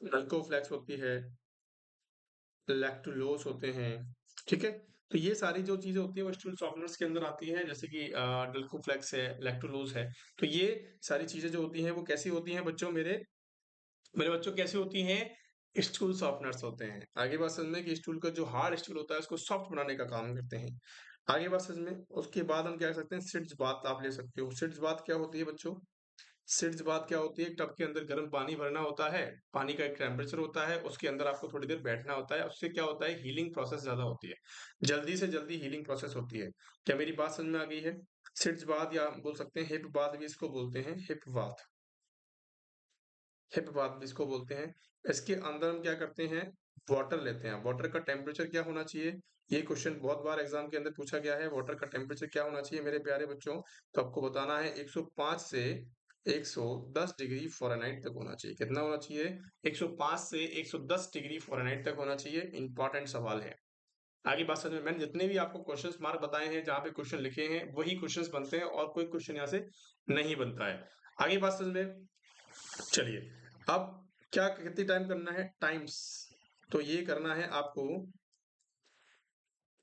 Speaker 1: डल्कोफ्लेक्स होती है, लैक्टुलोज होते हैं, ठीक है। तो ये सारी जो चीजें होती है वो स्टूल सॉफ्टनर्स के अंदर आती हैं, जैसे कि डल्कोफ्लेक्स है, लैक्टुलोज है। तो ये सारी चीजें जो होती हैं वो कैसी होती हैं बच्चों, मेरे मेरे बच्चों कैसी होती हैं, स्टूल सॉफ्टनर्स होते हैं। आगे बात समझ में कि स्टूल का जो हार्ड स्टूल होता है उसको सॉफ्ट बनाने का काम करते हैं। आगे बात समझ में, उसके बाद हम क्या कर सकते हैं, सिट्स बात आप ले सकते हो। सिट्स बात क्या होती है बच्चों, सिट्स बात क्या होती है, एक टब के अंदर गर्म पानी भरना होता है, पानी का एक टेम्परेचर होता है, उसके अंदर आपको थोड़ी देर बैठना होता है, उससे क्या होता है, हीलिंग प्रोसेस ज्यादा होती है, जल्दी से जल्दी हीलिंग प्रोसेस होती है। क्या मेरी बात समझ में आ गई है? सिट्स बात या बोल सकते हैं हिप बात भी इसको बोलते हैं, हिप बात, हिप बात भी इसको बोलते हैं। इसके अंदर हम क्या करते हैं, वाटर लेते हैं। वाटर का टेम्परेचर क्या होना चाहिए, ये क्वेश्चन बहुत बार एग्जाम के अंदर पूछा गया है, वाटर का टेम्परेचर क्या होना चाहिए मेरे प्यारे बच्चों, तो आपको बताना है 105 से 110 डिग्री फ़ारेनहाइट तक होना चाहिए। कितना होना चाहिए, 105 से 110 डिग्री फ़ारेनहाइट तक होना चाहिए। इंपॉर्टेंट सवाल है। आगे बात समझ में, मैंने जितने भी आपको क्वेश्चंस मार्क बताए हैं, जहाँ पे क्वेश्चन लिखे हैं वही क्वेश्चंस बनते हैं, और कोई क्वेश्चन यहाँ से नहीं बनता है। आगे बात समझ में, चलिए अब क्या कितनी टाइम करना है, टाइम्स, तो ये करना है आपको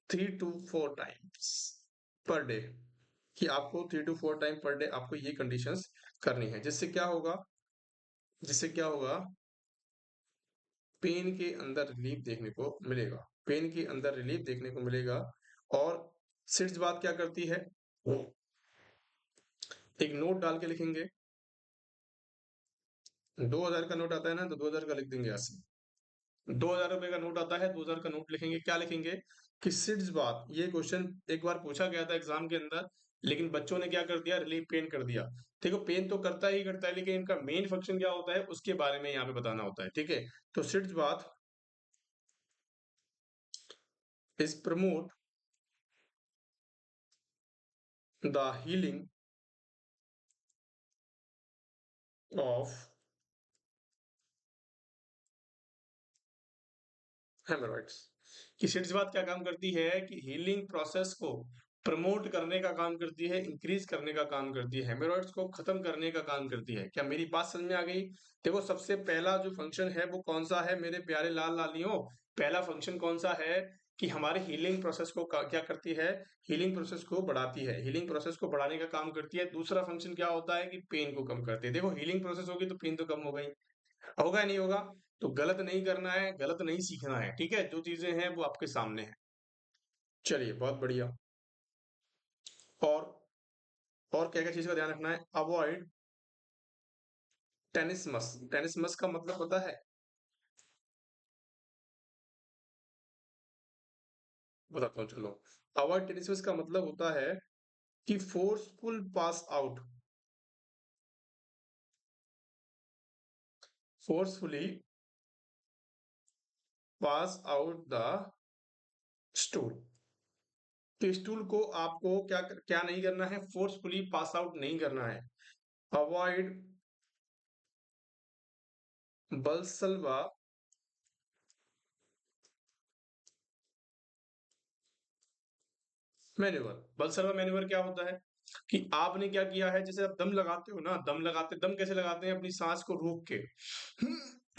Speaker 1: 3 to 4 टाइम्स पर डे, कि आपको 3 to 4 टाइम पर डे आपको ये कंडीशंस करनी है। जिससे क्या होगा, पेन के अंदर रिलीफ देखने को मिलेगा, पेन के अंदर रिलीफ देखने को मिलेगा। और सिट्स बात क्या करती है, एक नोट डाल के लिखेंगे, 2000 का नोट आता है ना, तो 2000 का लिख देंगे ऐसे, 2000 रुपए का नोट आता है, 2000 का नोट लिखेंगे, क्या लिखेंगे, कि सिड्स बात, ये क्वेश्चन एक बार पूछा गया था एग्जाम के अंदर, लेकिन बच्चों ने क्या कर दिया, रिलीफ पेन कर दिया। देखो पेन तो करता ही करता है, लेकिन इनका मेन फंक्शन क्या होता है उसके बारे में यहाँ पे बताना होता है, ठीक है। तो सिड्स बात is promote the healing of hemorrhoids, कि सिड्स बात क्या काम करती है, कि हीलिंग प्रोसेस को प्रमोट करने का काम करती है, इंक्रीज करने का काम करती है, हेमोरॉइड्स को खत्म करने का काम करती है। क्या मेरी बात समझ में आ गई? देखो सबसे पहला जो फंक्शन है वो कौन सा है मेरे प्यारे लाल लालियों, पहला फंक्शन कौन सा है, कि हमारे हीलिंग प्रोसेस को क्या करती है, हीलिंग प्रोसेस को बढ़ाती है, हीलिंग प्रोसेस को बढ़ाने का काम करती है। दूसरा फंक्शन क्या होता है, कि पेन को कम करती है। देखो हीलिंग प्रोसेस होगी तो पेन तो कम होगा ही, होगा नहीं होगा, तो गलत नहीं करना है, गलत नहीं सीखना है, ठीक है, जो चीजें हैं वो आपके सामने है। चलिए बहुत बढ़िया। और और क्या क्या चीज का ध्यान रखना है, अवॉइड टेनिसमस, टेनिसमस का मतलब पता है? बताता हूँ चलो। अवॉइड टेनिसमस का मतलब होता है कि forceful pass out, forcefully pass out the stool. तो स्टूल को आपको क्या नहीं करना है, फोर्सफुली पास आउट नहीं करना है। अवॉइड बलसलवा मैन्युअर। बलसलवा मैन्युअर क्या होता है कि आपने क्या किया है, जैसे आप दम लगाते हो ना, दम लगाते, दम कैसे लगाते हैं, अपनी सांस को रोक के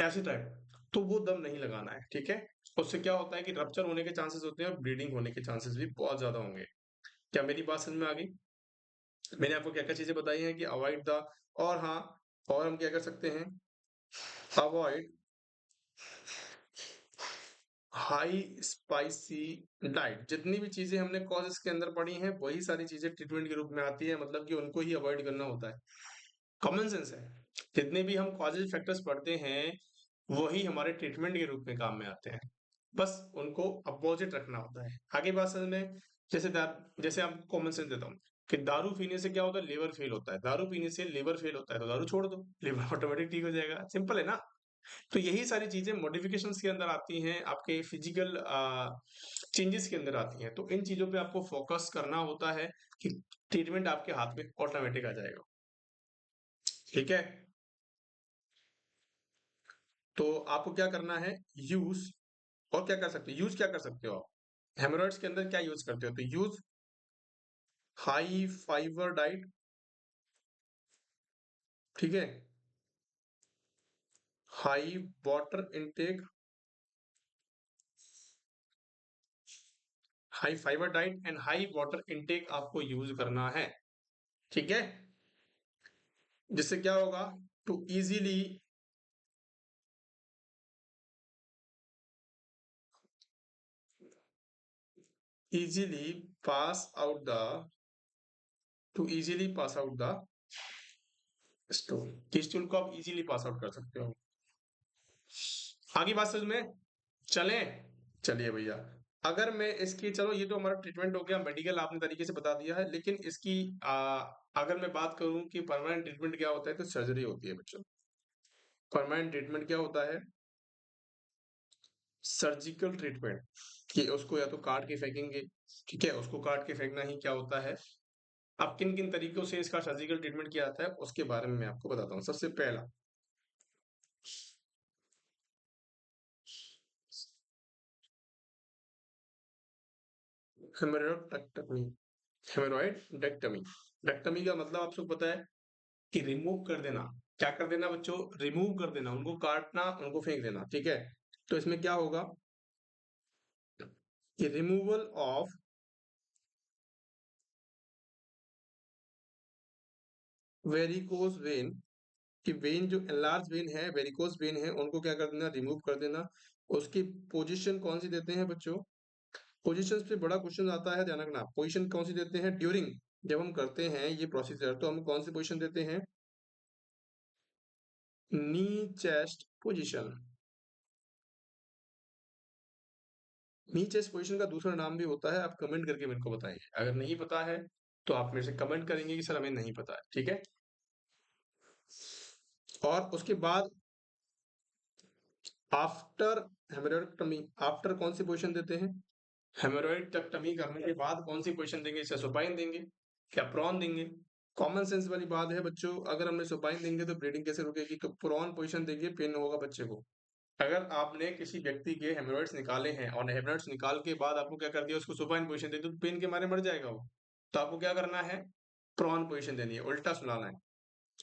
Speaker 1: ऐसे टाइप, तो वो दम नहीं लगाना है, ठीक है। उससे क्या होता है कि रप्चर होने के चांसेस होते हैं और ब्लीडिंग होने के चांसेस भी बहुत ज्यादा होंगे। क्या मेरी बात समझ में आ गई? मैंने आपको क्या क्या चीजें बताई हैं कि अवॉइड द, और हाँ, और हम क्या कर सकते हैं, अवॉइड हाई स्पाइसी डाइट। जितनी भी चीजें हमने कॉजेस के अंदर पढ़ी हैं वही सारी चीजें ट्रीटमेंट के रूप में आती है, मतलब कि उनको ही अवॉइड करना होता है। कॉमन सेंस है। जितने भी हम कॉजेज फैक्टर्स पढ़ते हैं वही हमारे ट्रीटमेंट के रूप में काम में आते हैं, बस उनको अपोजिट रखना होता है। आगे बात समझ में? जैसे आपको कॉमन सेंस देता हूँ कि दारू पीने से क्या होता है, लिवर फेल होता है, दारू पीने से लिवर फेल होता है तो दारू छोड़ दो, लिवर ऑटोमेटिक ठीक हो जाएगा, सिंपल है ना। तो यही सारी चीजें मॉडिफिकेशंस के अंदर आती हैं, आपके फिजिकल चेंजेस के अंदर आती हैं, तो इन चीजों पे आपको फोकस करना होता है कि ट्रीटमेंट आपके हाथ में ऑटोमेटिक आ जाएगा, ठीक है। तो आपको क्या करना है, यूज, और क्या कर सकते हो, यूज क्या कर सकते हो आप, हेमोरॉइड्स के अंदर क्या यूज करते हो, तो यूज हाई फाइबर डाइट, ठीक है, high water intake, high fibre diet and high water intake आपको यूज करना है, ठीक है। जिससे क्या होगा, to easily, easily pass out the, to easily pass out the stool, stool को आप इजीली पास आउट कर सकते हो। आगे बात समझ में? चलें? चलिए भैया, अगर मैं इसकी, चलो ये तो हमारा ट्रीटमेंट हो गया, मेडिकल आपने तरीके से बता दिया है, लेकिन इसकी अगर मैं बात करूं कि परमानेंट ट्रीटमेंट क्या होता है, तो सर्जरी होती है बच्चों। परमानेंट ट्रीटमेंट क्या होता है, सर्जिकल ट्रीटमेंट, कि उसको या तो काट के फेंकेंगे, ठीक है, उसको काट के फेंकना ही क्या होता है। अब किन किन तरीकों से इसका सर्जिकल ट्रीटमेंट किया जाता है उसके बारे में मैं आपको बताता हूँ। सबसे पहला, हेमरोइडेक्टमी, हेमरोइडेक्टमी, डेक्टमी का मतलब आप सबको पता है कि रिमूव कर देना। क्या कर देना बच्चों, रिमूव कर देना, उनको काटना, उनको फेंक देना, ठीक है। तो इसमें क्या होगा कि रिमूवल ऑफ वेरिकोज वेन, कि वेन जो एनलार्ज वेन है, वेरिकोज वेन है, उनको क्या कर देना, रिमूव कर देना। उसकी पोजीशन कौन सी देते हैं बच्चों, पोजीशन पे बड़ा क्वेश्चन आता है, ध्यान रखना, पोजीशन कौन सी देते हैं ड्यूरिंग, जब हम करते हैं ये प्रोसीजर तो हम कौन सी पोजीशन देते हैं, नी चेस्ट पोजीशन। नी चेस्ट पोजीशन का दूसरा नाम भी होता है, आप कमेंट करके मेरे को बताइए, अगर नहीं पता है तो आप मेरे से कमेंट करेंगे कि सर हमें नहीं पता है, ठीक है। और उसके बाद आफ्टर हेमरोइडेक्टमी, आफ्टर कौन सी पोजीशन देते हैं, हेमरोइडेक्टमी करने के बाद कौन सी पोजीशन देंगे, इसे सुपाइन देंगे, क्या प्रॉन देंगे। कॉमन सेंस वाली बात है बच्चों, अगर हमने सुपाइन देंगे तो ब्लीडिंग कैसे रुकेगी, तो प्रॉन पोजीशन देंगे, पेन होगा बच्चे को। अगर आपने किसी व्यक्ति के हेमरोइड्स निकाले हैं और हेमरोइड्स निकाल के बाद आपको क्या कर दिया, उसको सुपाइन पोजीशन दे दी, तो पेन के मारे मर जाएगा वो। तो आपको क्या करना है, प्रॉन पोजीशन देनी है, उल्टा सुलाना है।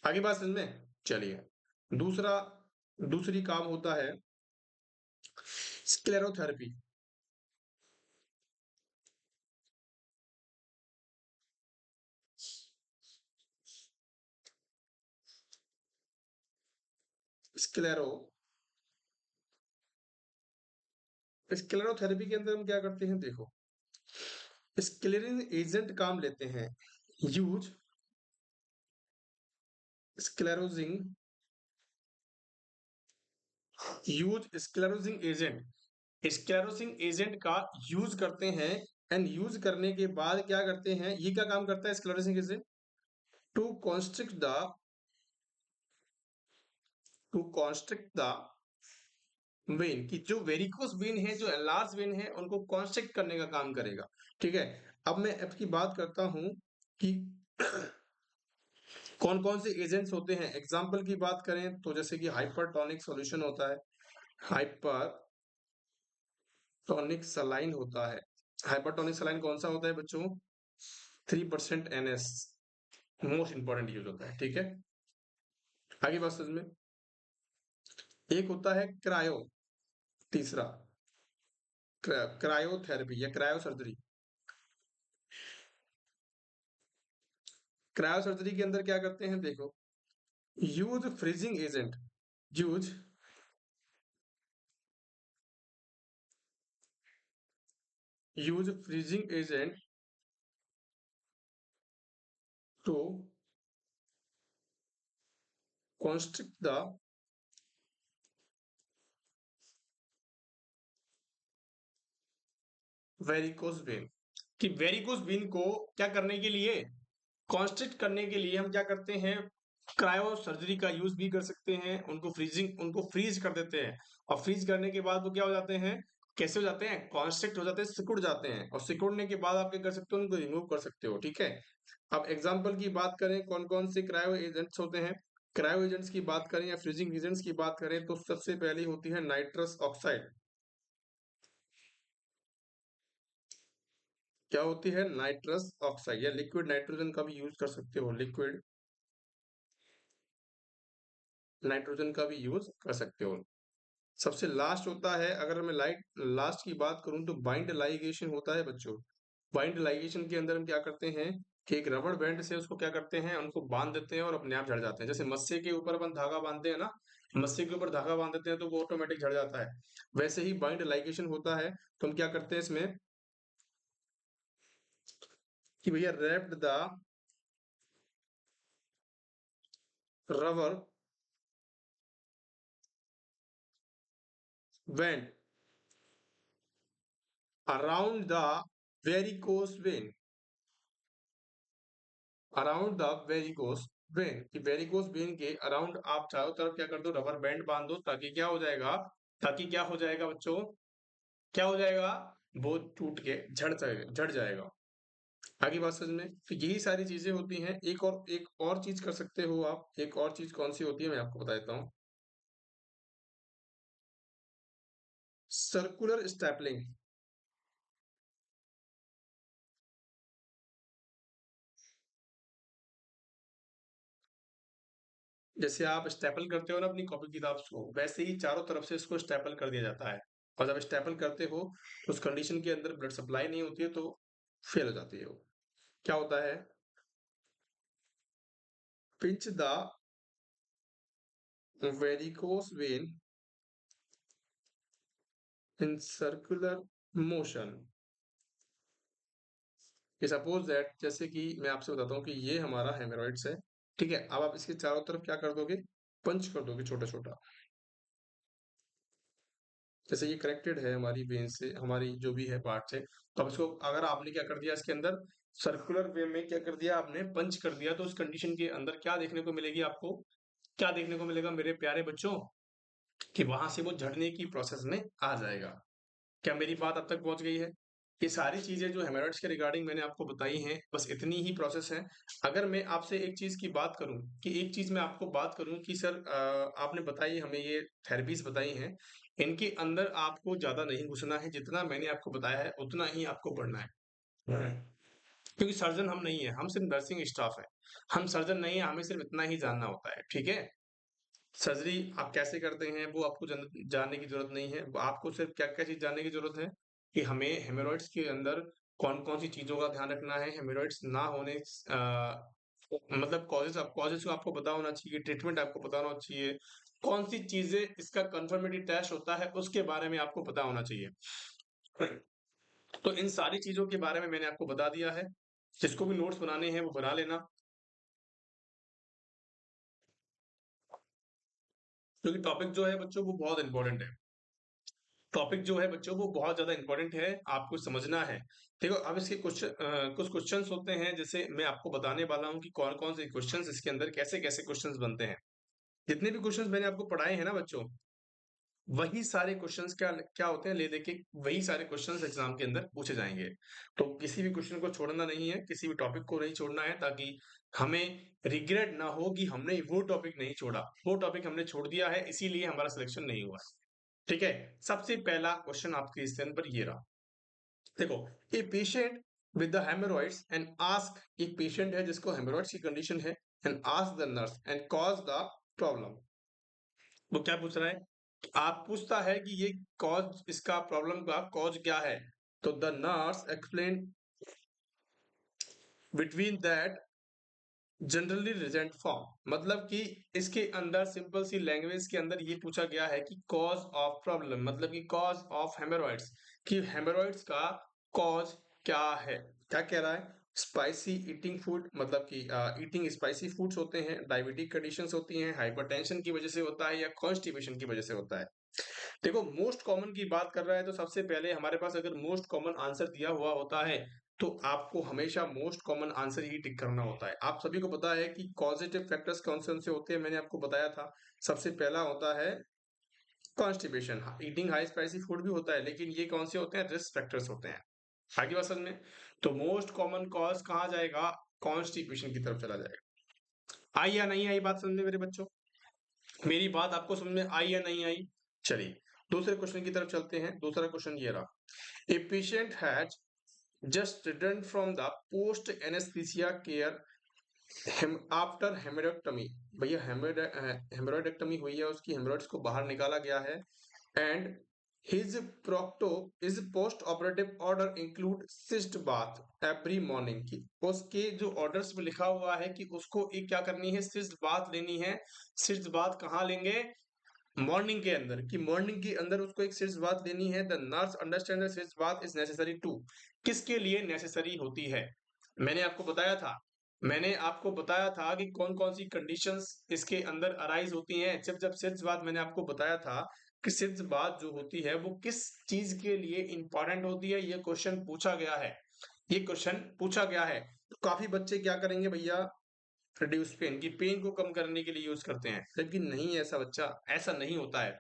Speaker 1: आगे बात समझ में? चलिए, दूसरा, दूसरी काम होता है स्क्लेरोथेरेपी। स्क्लेरो, स्क्लेरोथेरेपी के अंदर हम क्या करते हैं, देखो, स्क्लेरिन एजेंट काम लेते हैं, use sclerosing use sclerosing agent, sclerosing agent का यूज करते हैं। एंड यूज करने के बाद क्या करते हैं, ये क्या काम करता है sclerosing agent? To constrict the vein, कि जो वेरिकोस वेन है, जो एनलार्ज वेन है, उनको कॉन्स्ट्रिक्ट करने का काम करेगा। ठीक है, अब मैं आपकी बात करता हूं कि कौन कौन से एजेंट्स होते हैं। एग्जाम्पल की बात करें तो जैसे कि हाइपरटोनिक सॉल्यूशन होता है, हाइपरटोनिक सलाइन होता है। हाइपरटोनिक सलाइन कौन सा होता है बच्चों? 3% NS, मोस्ट इंपॉर्टेंट यूज होता है। ठीक है, आगे बात समझ में। एक होता है क्रायो, तीसरा क्रायोथेरेपी या क्रायो सर्जरी। क्रायो सर्जरी के अंदर क्या करते हैं देखो, use freezing agent, use use freezing agent to constrict the varicose vein, कि वेरिकोस वेन को क्या करने के लिए, कॉन्स्ट्रिक्ट करने के लिए हम क्या करते हैं, क्रायो सर्जरी का यूज भी कर सकते हैं। उनको फ्रीज कर देते हैं, और फ्रीज करने के बाद वो क्या हो जाते हैं, कैसे हो जाते हैं, कॉन्स्ट्रिक्ट हो जाते हैं, सिकुड़ जाते हैं, और सिकुड़ने के बाद आप क्या कर सकते हो, उनको रिमूव कर सकते हो। ठीक है, अब एग्जाम्पल की बात करें कौन कौन से क्रायो एजेंट्स होते हैं, क्रायो एजेंट्स की बात करें या फ्रीजिंग एजेंट्स की बात करें तो सबसे पहली होती है नाइट्रस ऑक्साइड। क्या होती है? नाइट्रस ऑक्साइड, या लिक्विड नाइट्रोजन का भी यूज कर सकते हो, लिक्विड नाइट्रोजन का भी यूज कर सकते हो। सबसे लास्ट होता है, अगर मैं लास्ट की बात करूं तो बाइंड लाइगेशन होता है बच्चों। बाइंड लाइगेशन के अंदर हम क्या करते हैं कि एक रबड़ बैंड से उसको क्या करते हैं, उनको बांध देते हैं और अपने आप झड़ जाते हैं। जैसे मस्से के ऊपर अपन धागा बांधते हैं ना, मस्से के ऊपर धागा बांध देते हैं तो वो ऑटोमेटिक झड़ जाता है। वैसे ही बाइंड लाइगेशन होता है, तो हम क्या करते हैं इसमें कि भैया wrapped the rubber band around the varicose when, around the varicose vein, कि वेरिकोस वेन के अराउंड आप चारों तरफ क्या कर दो, रबर बैंड बांध दो, ताकि क्या हो जाएगा, ताकि क्या हो जाएगा बच्चों, क्या हो जाएगा, वो टूट के झड़ जाएगा। आगे बात समझ में, तो यही सारी चीजें होती हैं। एक और चीज कर सकते हो आप, एक और चीज कौन सी होती है मैं आपको बता देता हूँ, सर्कुलर स्टेपलिंग। जैसे आप स्टेपल करते हो ना अपनी कॉपी किताब को, वैसे ही चारों तरफ से इसको स्टेपल कर दिया जाता है। और जब स्टेपल करते हो तो उस कंडीशन के अंदर ब्लड सप्लाई नहीं होती है, तो फेल हो जाती है वो। क्या होता है, pinch the varicose when in circular motion. कि सपोज दैट, जैसे कि मैं आपसे बताता हूँ कि ये हमारा हेमोरॉइड्स है। ठीक है, अब आप इसके चारों तरफ क्या कर दोगे, पंच कर दोगे छोटा छोटा। जैसे ये कनेक्टेड है हमारी वेन से, हमारी जो भी है पार्ट से, तो अब इसको अगर आपने क्या कर दिया, इसके अंदर सर्कुलर वे में क्या कर दिया आपने, पंच कर दिया, तो उस कंडीशन के अंदर क्या देखने को मिलेगी आपको, क्या देखने को मिलेगा मेरे प्यारे बच्चों, कि वहां से वो झड़ने की प्रोसेस में आ जाएगा। क्या मेरी बात अब तक पहुंच गई है? ये सारी चीजें जो हेमरॉइड्स के रिगार्डिंग मैंने आपको बताई हैं, बस इतनी ही प्रोसेस है। अगर मैं आपसे एक चीज की बात करूं, कि एक चीज मैं आपको बात करूं कि सर आपने बताई हमें ये थेरेपीज बताई हैं, इनके अंदर आपको ज्यादा नहीं घुसना है, जितना मैंने आपको बताया है उतना ही आपको पढ़ना है। क्योंकि सर्जन हम नहीं है, हम सिर्फ नर्सिंग स्टाफ है। हम सर्जन नहीं है, हमें सिर्फ इतना ही जानना होता है। ठीक है, सर्जरी आप कैसे करते हैं वो आपको जानने की जरूरत नहीं है। आपको सिर्फ क्या क्या चीज जानने की जरूरत है, कि हमें हेमोरॉइड्स के अंदर कौन कौन सी चीजों का ध्यान रखना है, हेमोरॉइड्स ना होने मतलब कॉजेज को आपको पता होना चाहिए, ट्रीटमेंट आपको पता होना चाहिए, कौन सी चीजें इसका कंफर्मेटी टेस्ट होता है उसके बारे में आपको पता होना चाहिए। तो इन सारी चीजों के बारे में मैंने आपको बता दिया है। जिसको भी नोट्स बनाने हैं वो बना लेना। क्योंकि टॉपिक जो है बच्चों वो बहुत इंपॉर्टेंट है। टॉपिक जो है बच्चों वो बहुत ज्यादा इंपॉर्टेंट है, आपको समझना है। देखो अब इसके कुछ क्वेश्चंस होते हैं, जैसे मैं आपको बताने वाला हूँ कि कौन कौन से क्वेश्चंस इसके अंदर कैसे कैसे क्वेश्चंस बनते हैं। जितने भी क्वेश्चंस मैंने आपको पढ़ाए हैं ना बच्चों, वही सारे क्वेश्चंस क्या क्या होते हैं, ले देके वही सारे क्वेश्चंस एग्जाम के अंदर पूछे जाएंगे। तो किसी भी क्वेश्चन को छोड़ना नहीं है, किसी भी टॉपिक को नहीं छोड़ना है, ताकि हमें रिग्रेट ना हो कि हमने वो टॉपिक नहीं छोड़ा, वो टॉपिक हमने छोड़ दिया है इसीलिए हमारा सिलेक्शन नहीं हुआ। ठीक है। सबसे पहला क्वेश्चन आपके स्क्रीन पर ये रहा। देखो, a patient with the hemorrhoids and ask, एक पेशेंट है जिसको हेमोरॉइड्स की कंडीशन है, and ask the nurse and cause the problem. वो क्या पूछ रहा है? आप पूछता है कि ये कॉज, इसका प्रॉब्लम का कॉज क्या है। तो the nurse explain between that generally regent form, मतलब कि इसके अंदर सिंपल सी लैंग्वेज के अंदर ये पूछा गया है कि कॉज ऑफ प्रॉब्लम, मतलब कि कॉज ऑफ हेमोरॉइड्स, कि हेमोरॉइड्स का कॉज क्या है। क्या कह रहा है? स्पाइसी ईटिंग फूड, मतलब कि ईटिंग स्पाइसी फूड्स होते हैं, डायबिटिक कंडीशंस होती हैं, हाइपरटेंशन की वजह से होता है, या कॉन्स्टिपेशन की वजह से होता है। देखो, मोस्ट कॉमन की बात कर रहा है तो सबसे पहले हमारे पास अगर मोस्ट कॉमन आंसर दिया हुआ होता है तो आपको हमेशा मोस्ट कॉमन आंसर ही टिक करना होता है। आप सभी को पता है कि कॉजेटिव फैक्टर्स कौन से कौन से होते हैं, मैंने आपको बताया था। सबसे पहला होता है constipation, eating high spicy food भी होता है, लेकिन ये कौन से होते हैं? रिस्क फैक्टर्स होते हैं। आगे बात समझ में? तो मोस्ट कॉमन कॉज कहाँ जाएगा? कॉन्स्टिपेशन की तरफ चला जाएगा। आई या नहीं आई बात समझ में मेरे बच्चों? मेरी बात आपको समझ में आई या नहीं आई? चलिए दूसरे क्वेश्चन की तरफ चलते हैं। दूसरा क्वेश्चन ये रहा। A patient has just return from the post anesthesia care after hemorrhoidectomy. भैया हेमोरेक्टमी हुई है, उसकी हेमोरॉइड्स को बाहर निकाला गया है, and his procto is post operative order include sitz bath every morning की। उसके जो ऑर्डर्स में लिखा हुआ है कि उसको एक क्या करनी है? सिस्ट बाथ लेनी है। सिस्ट बाथ कहाँ लेंगे? मॉर्निंग के अंदर, कि मॉर्निंग के अंदर उसको एक सिर्फ बात लेनी है। द नर्स अंडरस्टैंड सिर्फ बात इज नेसेसरी टू, किसके लिए नेसेसरी होती है? मैंने आपको बताया था, मैंने आपको बताया था कि कौन कौन सी कंडीशंस इसके अंदर अराइज होती हैं। जब जब सिर्फ बात मैंने आपको बताया था कि सिर्फ बात जो होती है वो किस चीज के लिए इंपॉर्टेंट होती है, ये क्वेश्चन पूछा गया है। ये क्वेश्चन पूछा गया है। तो काफी बच्चे क्या करेंगे भैया? रिड्यूस पेन, की पेन को कम करने के लिए यूज करते हैं, लेकिन नहीं ऐसा बच्चा, ऐसा नहीं होता है।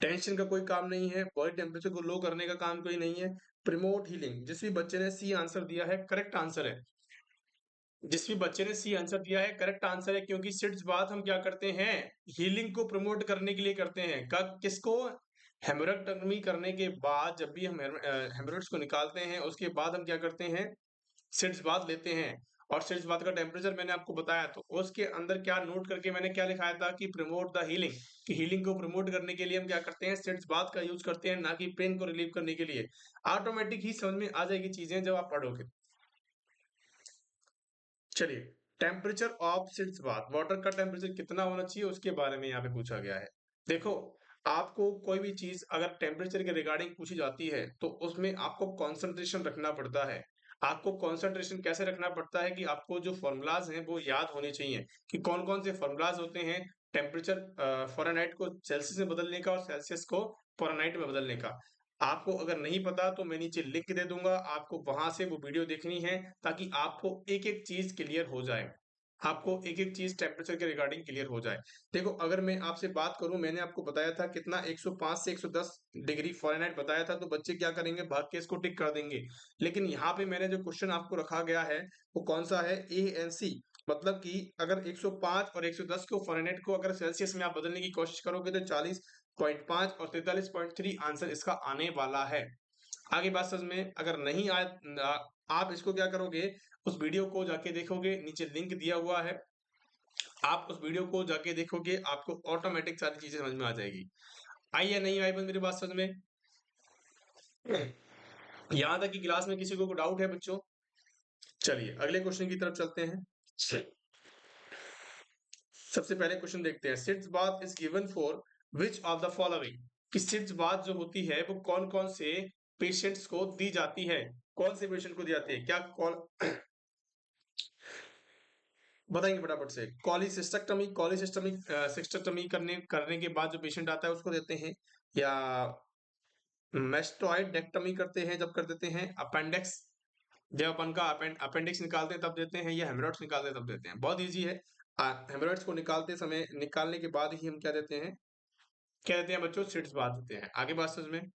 Speaker 1: टेंशन का कोई काम नहीं है, बॉडी टेम्परेचर को लो करने का काम कोई नहीं है। प्रमोट हीलिंग, जिस भी बच्चे ने सी आंसर दिया है करेक्ट आंसर है। जिस भी बच्चे ने सी आंसर दिया है करेक्ट आंसर है, क्योंकि सिर्फ बात हम क्या करते हैं? हीलिंग को प्रमोट करने के लिए करते हैं। कब? किसको? हेमोरेक्टमी करने के बाद जब भी हम हेमोरेट्स को निकालते हैं उसके बाद हम क्या करते हैं? सिट्स बाथ लेते हैं। और सिट्स बाथ का टेम्परेचर मैंने आपको बताया, तो उसके अंदर क्या नोट करके मैंने क्या लिखाया था कि प्रमोट द हीलिंग, कि हीलिंग को प्रमोट करने के लिए हम क्या करते हैं? सिट्स बाथ का यूज करते हैं, ना कि पेन को रिलीव करने के लिए। ऑटोमेटिक ही समझ में आ जाएगी चीजें जब आप पढ़ोगे। चलिए, temperature of sitz bath, water का टेम्परेचर कितना होना चाहिए उसके बारे में यहाँ पे पूछा गया है। देखो, आपको कोई भी चीज अगर टेम्परेचर के रिगार्डिंग पूछी जाती है तो उसमें आपको कंसंट्रेशन रखना पड़ता है। आपको कंसंट्रेशन कैसे रखना पड़ता है? कि आपको जो फॉर्मूलाज हैं वो याद होने चाहिए, कि कौन कौन से फॉर्मूलाज होते हैं टेम्परेचर फ़ारेनहाइट को सेल्सियस में बदलने का और सेल्सियस को फ़ारेनहाइट में बदलने का। आपको अगर नहीं पता तो मैं नीचे लिंक दे दूंगा, आपको वहां से वो वीडियो देखनी है, ताकि आपको एक एक चीज क्लियर हो जाए। आपको एक एक चीज टेम्परेचर के रिगार्डिंग क्लियर हो जाए। देखो, अगर मैं आपसे बात करूं, मैंने आपको बताया था कितना 105 से 110 डिग्री फ़ारेनहाइट बताया था, तो बच्चे क्या करेंगे? भाग के इसको टिक कर देंगे। लेकिन यहाँ पे मैंने जो क्वेश्चन आपको रखा गया है वो कौन सा है? ए एन सी, मतलब कि अगर 105 और 110 को फ़ारेनहाइट को अगर सेल्सियस में आप बदलने की कोशिश करोगे तो 40.5 और 43.3 आंसर इसका आने वाला है। आगे बात समझ में? अगर नहीं आए, आप इसको क्या करोगे? उस वीडियो को जाके देखोगे, नीचे लिंक दिया हुआ है, आप उस वीडियो को जाके देखोगे, आपको ऑटोमेटिक सारी चीजें समझ में आ जाएगी। आई या नहीं आई मेरी बात समझ में? यहाँ तक कि क्लास में किसी को डाउट है बच्चों? चलिए अगले क्वेश्चन की तरफ चलते हैं। सबसे पहले क्वेश्चन देखते हैं। Sitz bath is given for which of the following, कि सिट्स बाथ जो होती है वो कौन कौन से पेशेंट्स को दी जाती है? कौन से पेशेंट को दी जाती है? क्या कौन बताएंगे फटाफट से। कॉलीसिस्टेक्टमी करने करने के बाद जो पेशेंट आता है उसको देते हैं, या मेस्टोइडेक्टमी करते हैं जब कर देते हैं, अपेंडिक्स जब अपन का अपेंडिक्स निकालते हैं तब देते हैं, या हेमरोइड्स निकालते हैं तब देते हैं। बहुत इजी है। हेमरोइड्स को निकालने के बाद ही हम क्या देते हैं बच्चों, सिट्स बात देते हैं। आगे बात समझ में।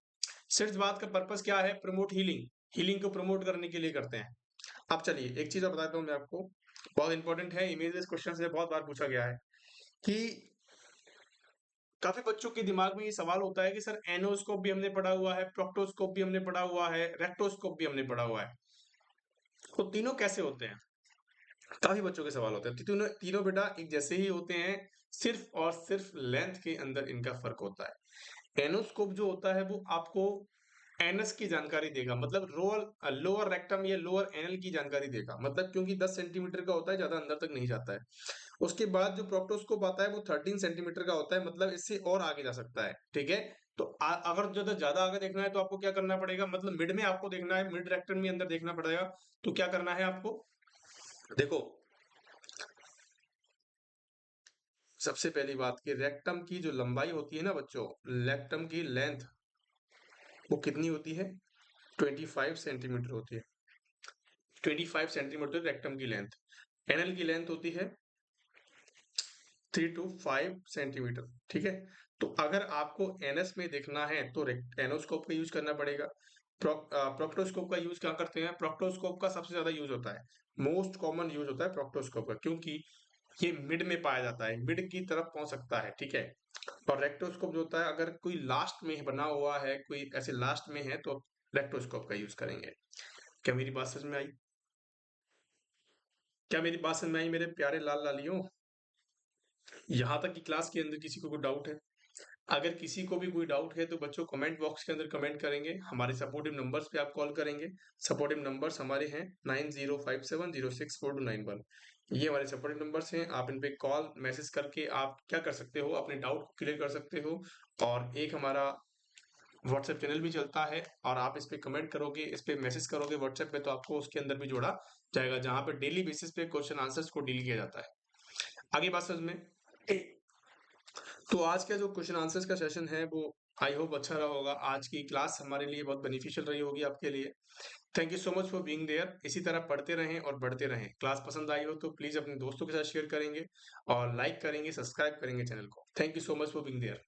Speaker 1: सिट्स बात का पर्पस क्या है, प्रमोट हीलिंग, हीलिंग को प्रमोट करने के लिए करते हैं। अब चलिए एक चीज और बताता हूँ मैं आपको, बहुत इंपॉर्टेंट है, इमेजेस क्वेश्चन से बहुत बार पूछा गया है कि काफी बच्चों के दिमाग में ये सवाल होता है कि सर एनोस्कोप भी हमने पढ़ा हुआ है, प्रोक्टोस्कोप भी हमने पढ़ा हुआ है, रेक्टोस्कोप भी हमने पढ़ा हुआ है, तो तीनों कैसे होते हैं। काफी बच्चों के सवाल होते हैं। तीनों तीनों बेटा एक जैसे ही होते हैं, सिर्फ और सिर्फ लेंथ के अंदर इनका फर्क होता है। एनोस्कोप जो होता है वो आपको एनस की जानकारी देगा, मतलब लोअर रेक्टम या लोअर एनल की जानकारी देगा, मतलब क्योंकि 10 सेंटीमीटर का होता है, ज्यादा अंदर तक नहीं जाता है। उसके बाद जो प्रोक्टोस्कोप आता है वो 13 सेंटीमीटर का होता है, मतलब इससे और आगे जा सकता है। ठीक है, तो अगर ज्यादा आगे देखना है तो आपको क्या करना पड़ेगा, मतलब मिड में आपको देखना है, मिड रेक्टम में अंदर देखना पड़ेगा। तो क्या करना है आपको, देखो सबसे पहली बात कि रेक्टम की जो लंबाई होती है ना बच्चों, रेक्टम की लेंथ वो कितनी होती है, 25 सेंटीमीटर होती है। 25 सेंटीमीटर रेक्टम की लेंथ। एनल की लेंथ होती है 3 to 5 सेंटीमीटर। ठीक है, तो अगर आपको एनएस में देखना है तो एनोस्कोप का यूज करना पड़ेगा। प्रोक्टोस्कोप का यूज क्या करते हैं, प्रोक्टोस्कोप का सबसे ज्यादा यूज होता है, मोस्ट कॉमन यूज होता है प्रोक्टोस्कोप का, क्योंकि ये मिड में पाया जाता है, मिड की तरफ पहुंच सकता है। ठीक है, और रेक्टोस्कोप जो होता है अगर कोई लास्ट में बना हुआ है, कोई ऐसे लास्ट में है तो रेक्टोस्कोप का यूज करेंगे। क्या मेरी बात समझ में आई, क्या मेरी बात समझ में आई मेरे प्यारे लाल लालियों। यहाँ तक की क्लास के अंदर किसी को कोई डाउट है, अगर किसी को भी कोई डाउट है तो बच्चों कमेंट बॉक्स के अंदर कमेंट करेंगे, हमारे सपोर्टिव नंबर्स पे आप कॉल करेंगे। सपोर्टिव नंबर्स हमारे हैं 9057064291। ये हमारे सपोर्टिव नंबर्स हैं, आप इन पे कॉल मैसेज करके आप क्या कर सकते हो, अपने डाउट को क्लियर कर सकते हो। और एक हमारा व्हाट्सएप चैनल भी चलता है, और आप इस पे कमेंट करोगे, इस पे मैसेज करोगे व्हाट्सएप पे, तो आपको उसके अंदर भी जोड़ा जाएगा, जहां पे डेली बेसिस पे क्वेश्चन आंसर्स को डील किया जाता है। आगे बात समझ में। तो आज का जो क्वेश्चन आंसर्स का सेशन है वो आई होप अच्छा रहा होगा। आज की क्लास हमारे लिए बहुत बेनिफिशियल रही होगी आपके लिए। Thank you so much for being there. इसी तरह पढ़ते रहें और बढ़ते रहें। क्लास पसंद आई हो तो प्लीज अपने दोस्तों के साथ शेयर करेंगे और लाइक करेंगे, सब्सक्राइब करेंगे चैनल को। Thank you so much for being there.